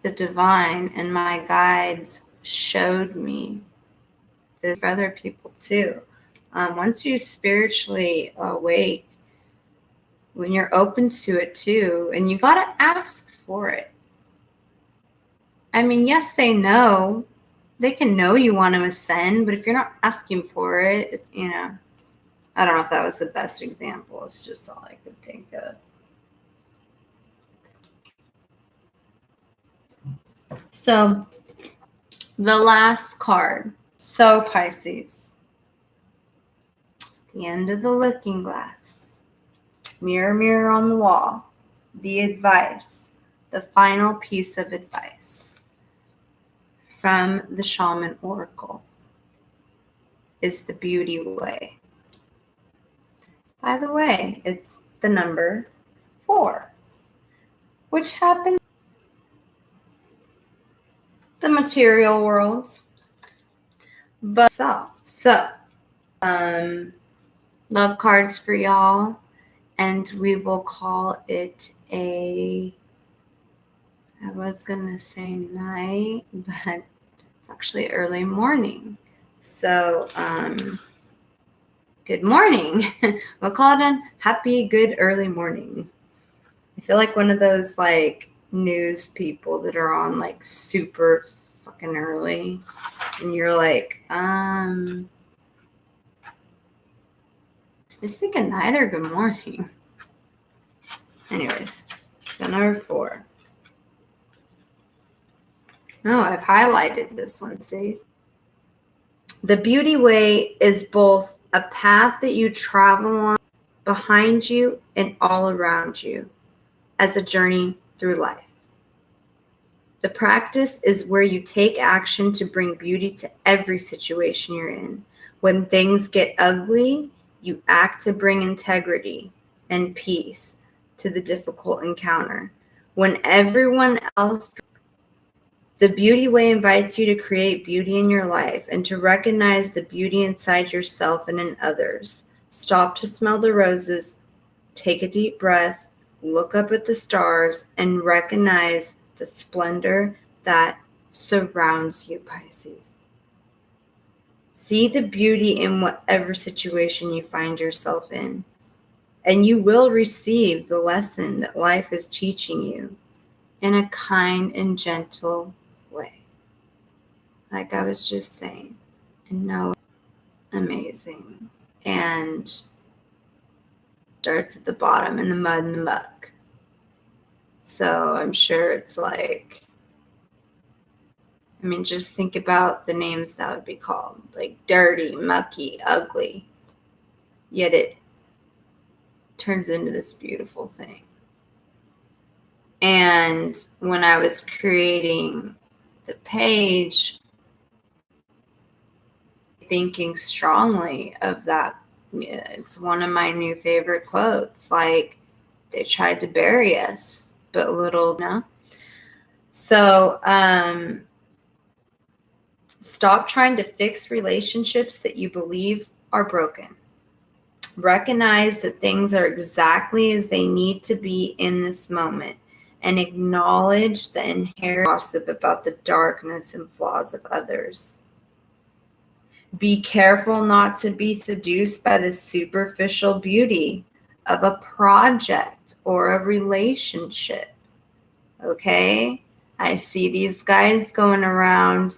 the divine and my guides showed me this for other people too. Once you spiritually awake, when you're open to it too, and you gotta ask for it. I mean, yes, they know. They can know you want to ascend, but if you're not asking for it, you know, I don't know if that was the best example. It's just all I could think of. So the last card. So Pisces. The end of the looking glass. Mirror, mirror on the wall. The advice. The final piece of advice from the Shaman Oracle is the beauty way. By the way, it's the number 4, which happens the material world, but so love cards for y'all, and we will call it a, I was gonna say night, but it's actually early morning. So good morning. We'll call it a happy good early morning. I feel like one of those like news people that are on like super fucking early, and you're like, is it good night or good morning? Anyways, so number 4. Oh, I've highlighted this one, see? The beauty way is both a path that you travel on behind you and all around you as a journey through life. The practice is where you take action to bring beauty to every situation you're in. When things get ugly, you act to bring integrity and peace to the difficult encounter. When everyone else, the beauty way invites you to create beauty in your life and to recognize the beauty inside yourself and in others. Stop to smell the roses, take a deep breath, look up at the stars, and recognize the splendor that surrounds you, Pisces. See the beauty in whatever situation you find yourself in, and you will receive the lesson that life is teaching you in a kind and gentle way. Like I was just saying, and no, amazing. And starts at the bottom in the mud and the muck. So I'm sure it's like, I mean, just think about the names that would be called, like dirty, mucky, ugly. Yet it turns into this beautiful thing. And when I was creating the page, thinking strongly of that, it's one of my new favorite quotes, like, they tried to bury us, but little, no. So, stop trying to fix relationships that you believe are broken. Recognize that things are exactly as they need to be in this moment, and acknowledge the inherent gossip about the darkness and flaws of others. Be careful not to be seduced by the superficial beauty of a project or a relationship. Okay? I see these guys going around.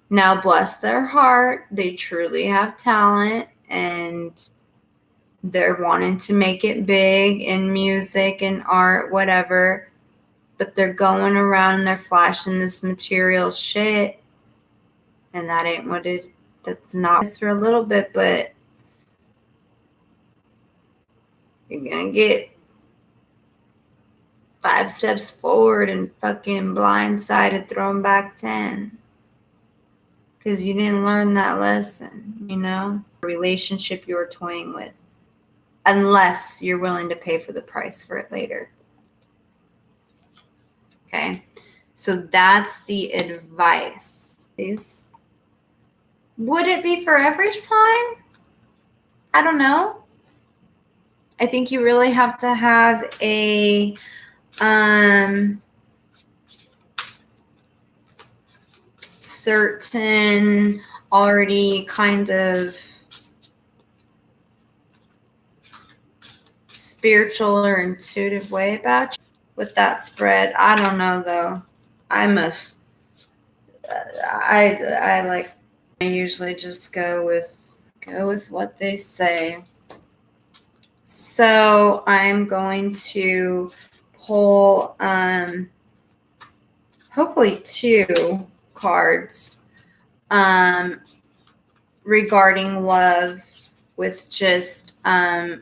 Now, bless their heart, they truly have talent and they're wanting to make it big in music and art, whatever. But they're going around and they're flashing this material shit. And that ain't what it, that's not for a little bit, but You're gonna get 5 steps forward and fucking blindsided, thrown back 10. Because you didn't learn that lesson, you know? Relationship you're toying with. Unless you're willing to pay for the price for it later. Okay? So that's the advice. Would it be for every time? I don't know. I think you really have to have a certain already kind of spiritual or intuitive way about you with that spread. I don't know though. I usually just go with what they say. So I'm going to pull hopefully 2 cards regarding love with just a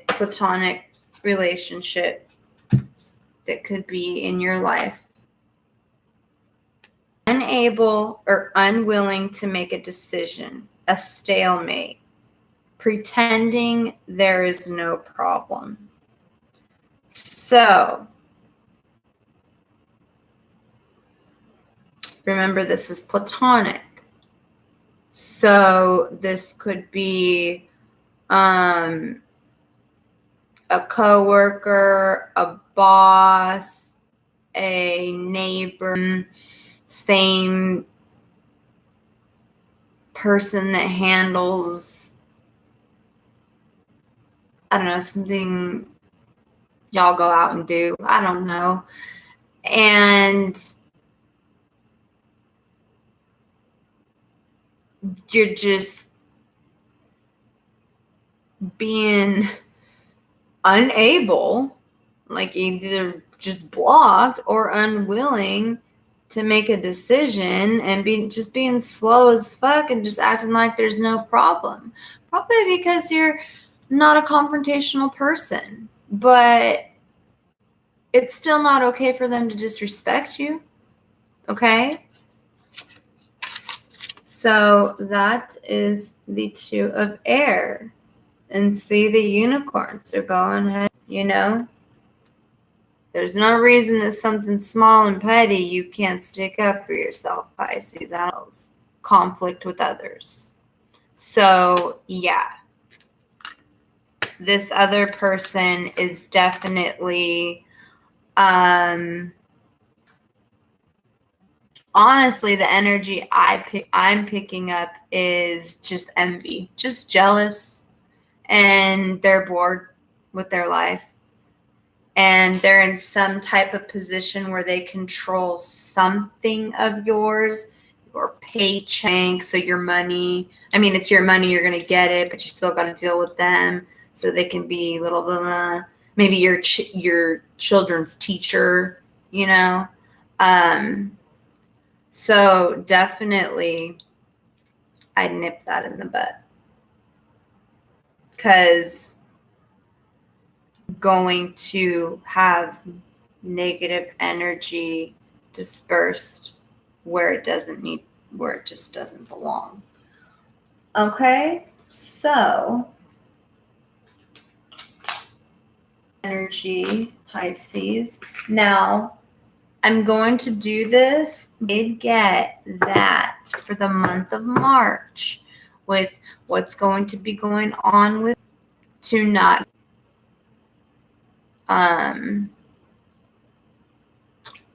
platonic relationship that could be in your life. Unable or unwilling to make a decision, a stalemate, pretending there is no problem. So, remember, this is platonic. So, this could be a coworker, a boss, a neighbor, same person that handles, I don't know, something y'all go out and do. I don't know. And you're just being unable, like either just blocked or unwilling to make a decision, and being slow as fuck and just acting like there's no problem. Probably because you're not a confrontational person, but it's still not okay for them to disrespect you. Okay? So that is the 2 of air. And see, the unicorns are going ahead, you know? There's no reason that something small and petty you can't stick up for yourself, Pisces. Conflict with others. So, yeah. This other person is definitely, honestly, the energy I'm picking up is just envy, just jealous, and they're bored with their life. And they're in some type of position where they control something of yours, your paycheck, so your money. I mean, it's your money, you're going to get it, but you still got to deal with them. So they can be little, maybe your children's teacher, you know. So definitely I'd nip that in the bud. Because going to have negative energy dispersed where it just doesn't belong. Okay, so energy, Pisces. Now, I'm going to do this. I did get that for the month of March with what's going to be going on with to not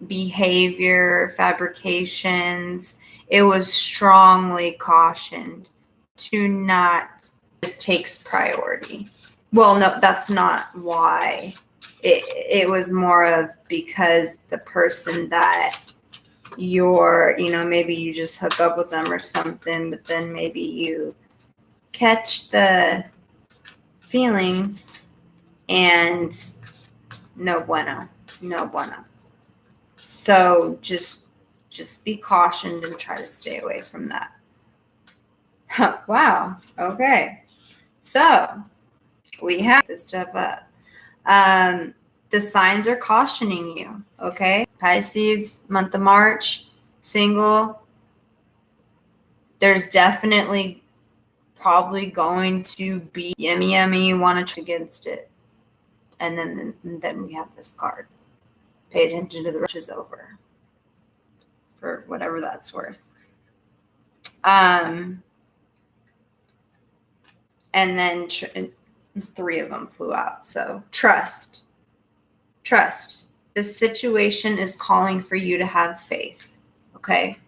behavior fabrications. It was strongly cautioned to not. This takes priority. Well, no, that's not why. It was more of because the person that you're, maybe you just hook up with them or something, but then maybe you catch the feelings and no bueno. So just be cautioned and try to stay away from that. Wow. Okay. So We have this stuff up. The signs are cautioning you, okay? Pisces, month of March, single. There's definitely probably going to be yummy, you want to against it. And then we have this card. Pay attention to the rush is over. For whatever that's worth. And then 3 of them flew out. So trust. This situation is calling for you to have faith. Okay?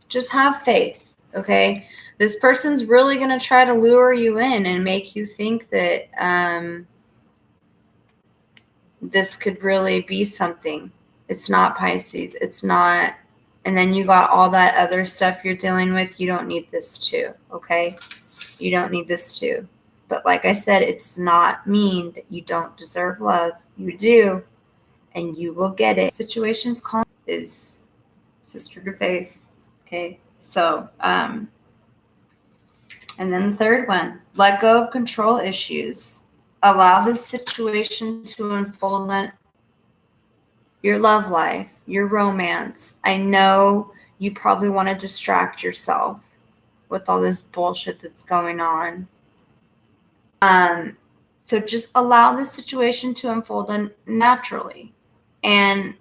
Just have faith. Okay? This person's really going to try to lure you in and make you think that this could really be something. It's not, Pisces. It's not. And then you got all that other stuff you're dealing with. You don't need this too. Okay? You don't need this too. But like I said, it's not mean that you don't deserve love. You do. And you will get it. Situations calm is sister to faith. Okay. So, and then the third one, let go of control issues. Allow this situation to unfold in your love life, your romance. I know you probably want to distract yourself with all this bullshit that's going on. So just allow the situation to unfold naturally and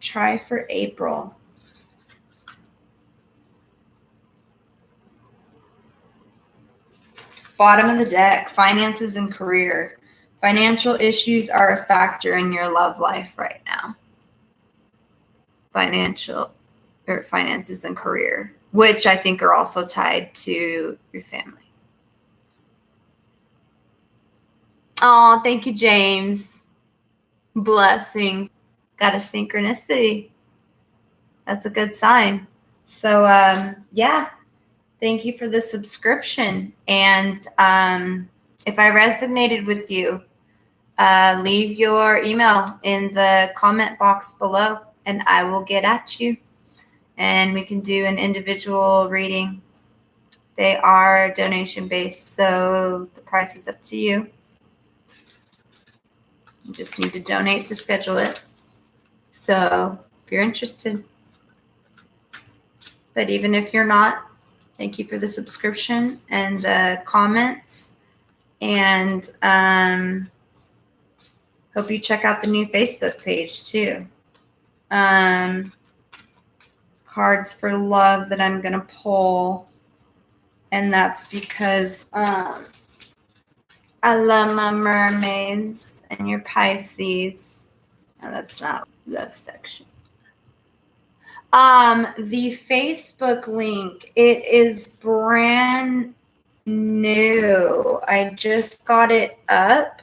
try for April. Bottom of the deck, finances and career. Financial issues are a factor in your love life right now. Finances and career, which I think are also tied to your family. Oh, thank you, James. Blessings. Got a synchronicity. That's a good sign. So, yeah. Thank you for the subscription. And if I resonated with you, leave your email in the comment box below, and I will get at you. And we can do an individual reading. They are donation-based, so the price is up to you. You just need to donate to schedule it. So if you're interested. But even if you're not, thank you for the subscription and the comments. And hope you check out the new Facebook page too. Cards for love that I'm going to pull. And that's because I love my mermaids and your Pisces. No, that's not love section. The Facebook link, it is brand new. I just got it up.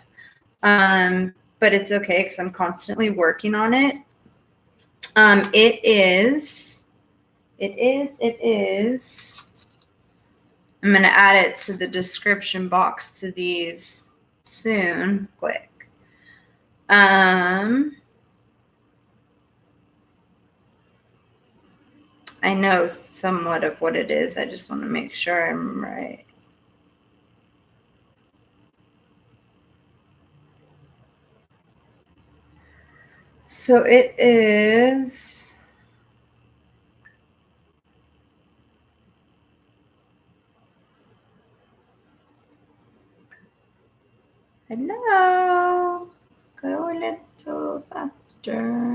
But it's okay because I'm constantly working on it. It is. I'm going to add it to the description box to these soon. Quick. I know somewhat of what it is. I just want to make sure I'm right. So it is. Hello. Go a little faster.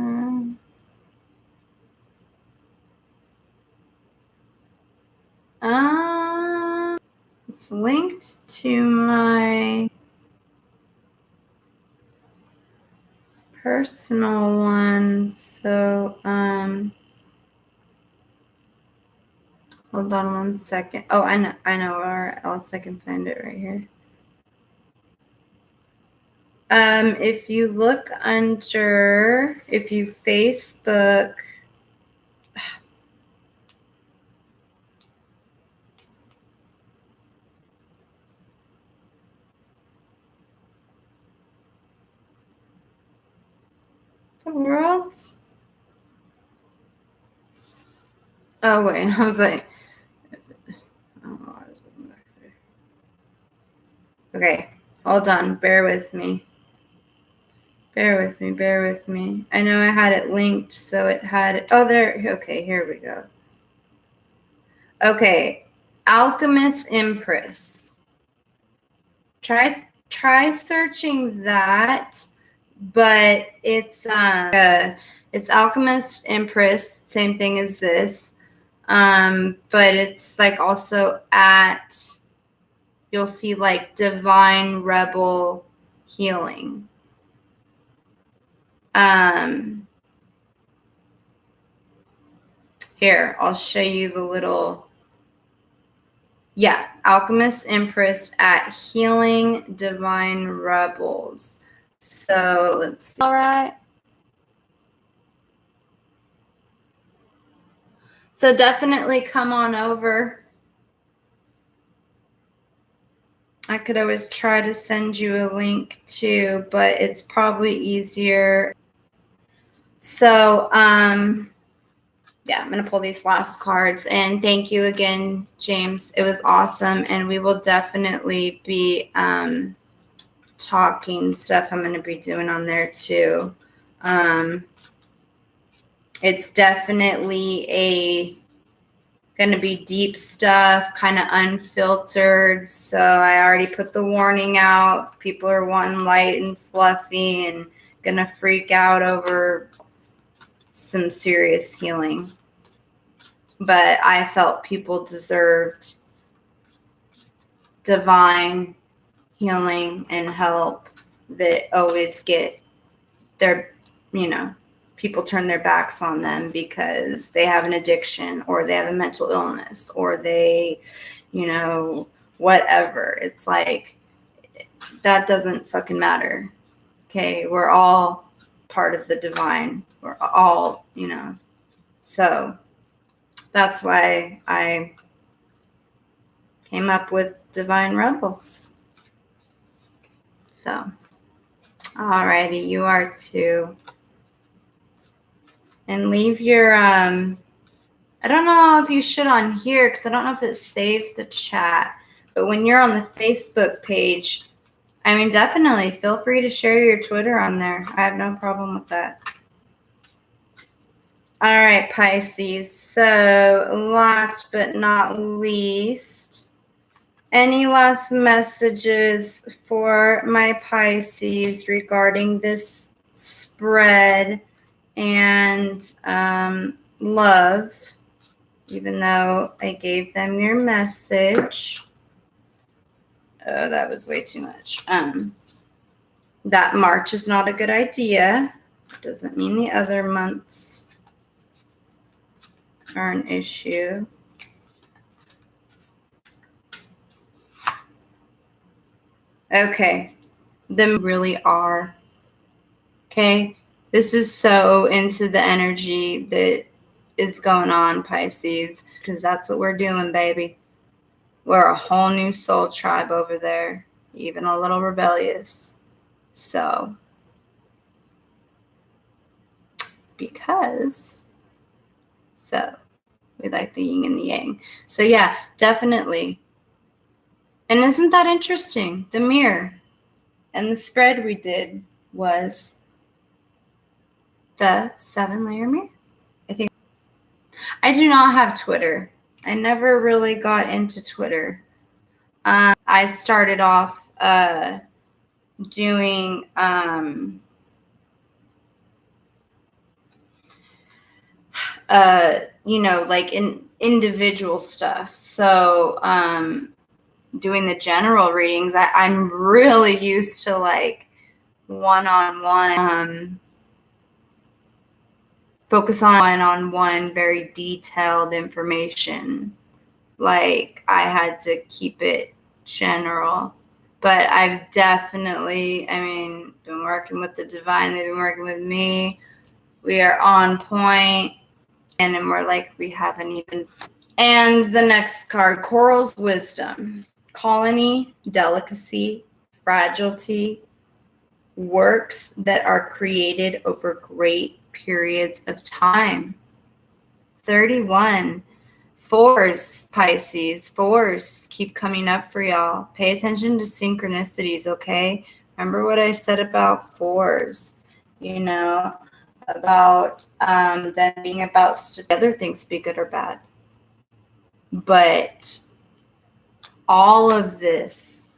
It's linked to my personal one. So, hold on 1 second. Oh, I know, or else I can find it right here. If you look under, if you Facebook, the world. Oh wait, I was like, oh, I was looking back there. Okay, hold on. Bear with me. Bear with me. Bear with me. I know I had it linked, so it had... Oh, there. Okay, here we go. Okay, Alchemist Empress. Try searching that, but it's Alchemist Empress, same thing as this. But it's like also at, you'll see like Divine Rebel Healing. Here, I'll show you the little, yeah, Alchemist Empress at Healing Divine Rebels. So let's see. All right. So definitely come on over. I could always try to send you a link too, but it's probably easier. So, yeah, I'm going to pull these last cards. And thank you again, James. It was awesome. And we will definitely be talking stuff I'm going to be doing on there too. It's definitely going to be deep stuff, kind of unfiltered. So I already put the warning out. If people are wanting light and fluffy and going to freak out over some serious healing. But I felt people deserved divine healing and help that always get their, people turn their backs on them because they have an addiction or they have a mental illness or they, whatever. It's like, that doesn't fucking matter. Okay. We're all part of the divine. We're all, so that's why I came up with Divine Rebels. So, alrighty, you are too. And leave your, I don't know if you should on here because I don't know if it saves the chat. But when you're on the Facebook page, definitely feel free to share your Twitter on there. I have no problem with that. All right, Pisces. So last but not least, any last messages for my Pisces regarding this spread and love, even though I gave them your message? Oh, that was way too much. That March is not a good idea. Doesn't mean the other months are an issue. Okay. Them really are. Okay. This is so into the energy that is going on, Pisces, because that's what we're doing, baby. We're a whole new soul tribe over there, even a little rebellious. So, we like the yin and the yang. So yeah, definitely. And isn't that interesting? The mirror and the spread we did was the 7-layer mirror. I think I do not have Twitter. I never really got into Twitter. I started off doing like in individual stuff. So doing the general readings, I'm really used to like one-on-one, focus on one very detailed information. Like I had to keep it general. But I've definitely, been working with the divine. They've been working with me. We are on point. And then we're like, we haven't even. And the next card, Coral's Wisdom. Colony, delicacy, fragility, works that are created over great periods of time. 31. Fours, Pisces, fours keep coming up for y'all. Pay attention to synchronicities, okay? Remember what I said about fours, you know, about them being about together things, be good or bad. But all of this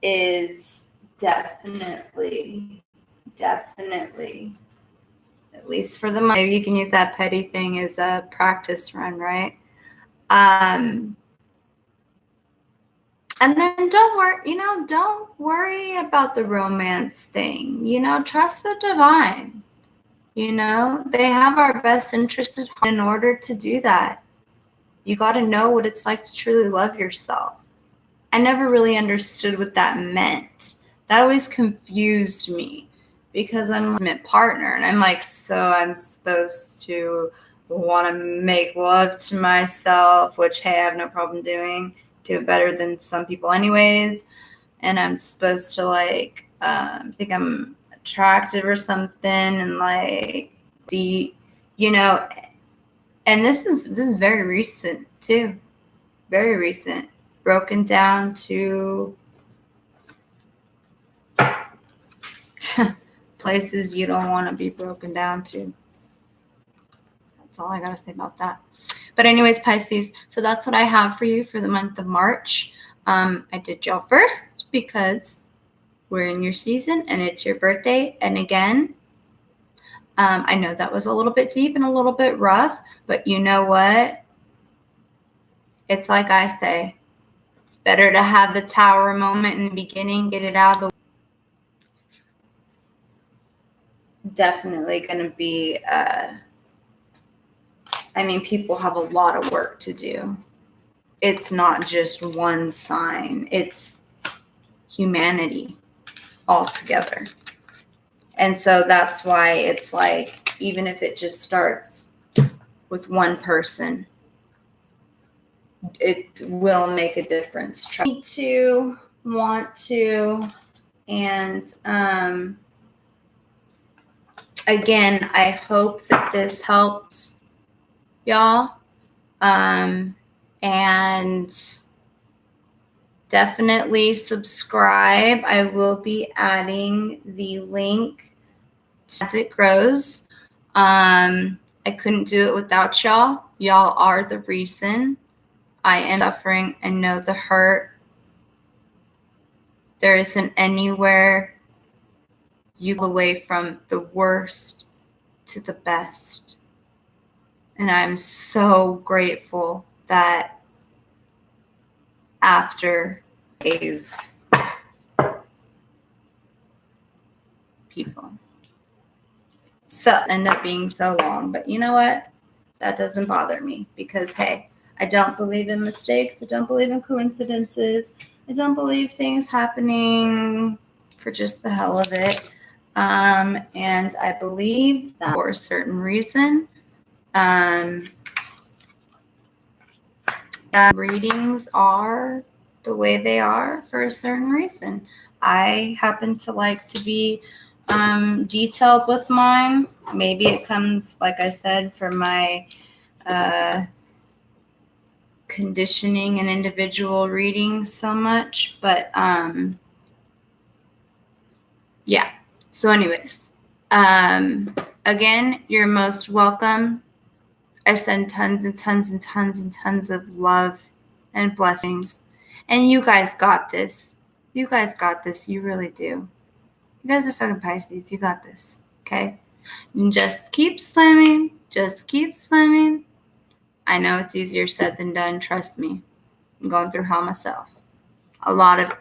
is definitely, at least for the month. Maybe you can use that petty thing as a practice run, right? And then don't worry about the romance thing. Trust the divine. They have our best interest at heart. In order to do that, you got to know what it's like to truly love yourself. I never really understood what that meant. That always confused me because I'm an intimate partner and I'm like, so I'm supposed to want to make love to myself, which, hey, I have no problem doing. Do it better than some people anyways. And I'm supposed to think I'm attractive or something and and this is very recent too. Very recent. Broken down to places you don't want to be broken down to. That's all I got to say about that. But anyways, Pisces, so that's what I have for you for the month of March. I did y'all first because we're in your season and it's your birthday. And again, I know that was a little bit deep and a little bit rough, but you know what? It's like I say, it's better to have the tower moment in the beginning, get it out of the way. Definitely going to be, people have a lot of work to do. It's not just one sign. It's humanity altogether. And so that's why it's like, even if it just starts with one person, it will make a difference. Try to, want to, and again, I hope that this helped y'all. And definitely subscribe. I will be adding the link as it grows. I couldn't do it without y'all. Y'all are the reason I am suffering and know the hurt. There isn't anywhere you go away from the worst to the best. And I'm so grateful that after people. So end up being so long. But you know what? That doesn't bother me because, hey, I don't believe in mistakes. I don't believe in coincidences. I don't believe things happening for just the hell of it. And I believe that for a certain reason. Readings are the way they are for a certain reason. I happen to like to be detailed with mine. Maybe it comes, like I said, from my conditioning and individual reading so much. But yeah. So anyways, again, you're most welcome. I send tons and tons and tons and tons of love and blessings. And you guys got this. You guys got this. You really do. You guys are fucking Pisces. You got this. Okay? And just keep swimming. Just keep swimming. I know it's easier said than done. Trust me. I'm going through hell myself. A lot.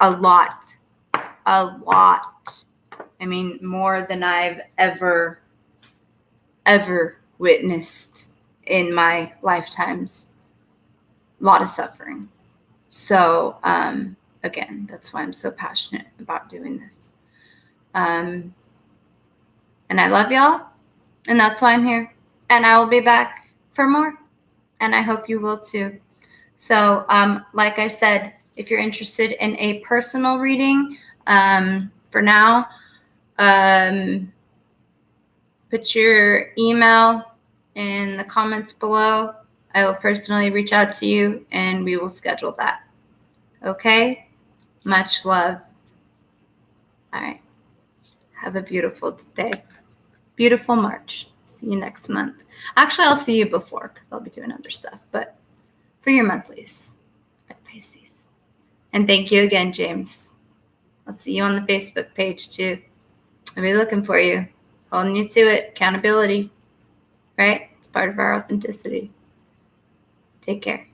I mean, more than I've ever witnessed in my lifetimes. A lot of suffering. So, again, that's why I'm so passionate about doing this. And I love y'all. And that's why I'm here. And I will be back for more. And I hope you will too. So, like I said, if you're interested in a personal reading, for now, put your email in the comments below. I will personally reach out to you and we will schedule that. Okay? Much love. All right. Have a beautiful day. Beautiful March. See you next month. Actually, I'll see you before because I'll be doing other stuff. But for your monthlies at Pisces. And thank you again, James. I'll see you on the Facebook page too. I'll be looking for you. Holding you to it. Accountability. Right? It's part of our authenticity. Take care.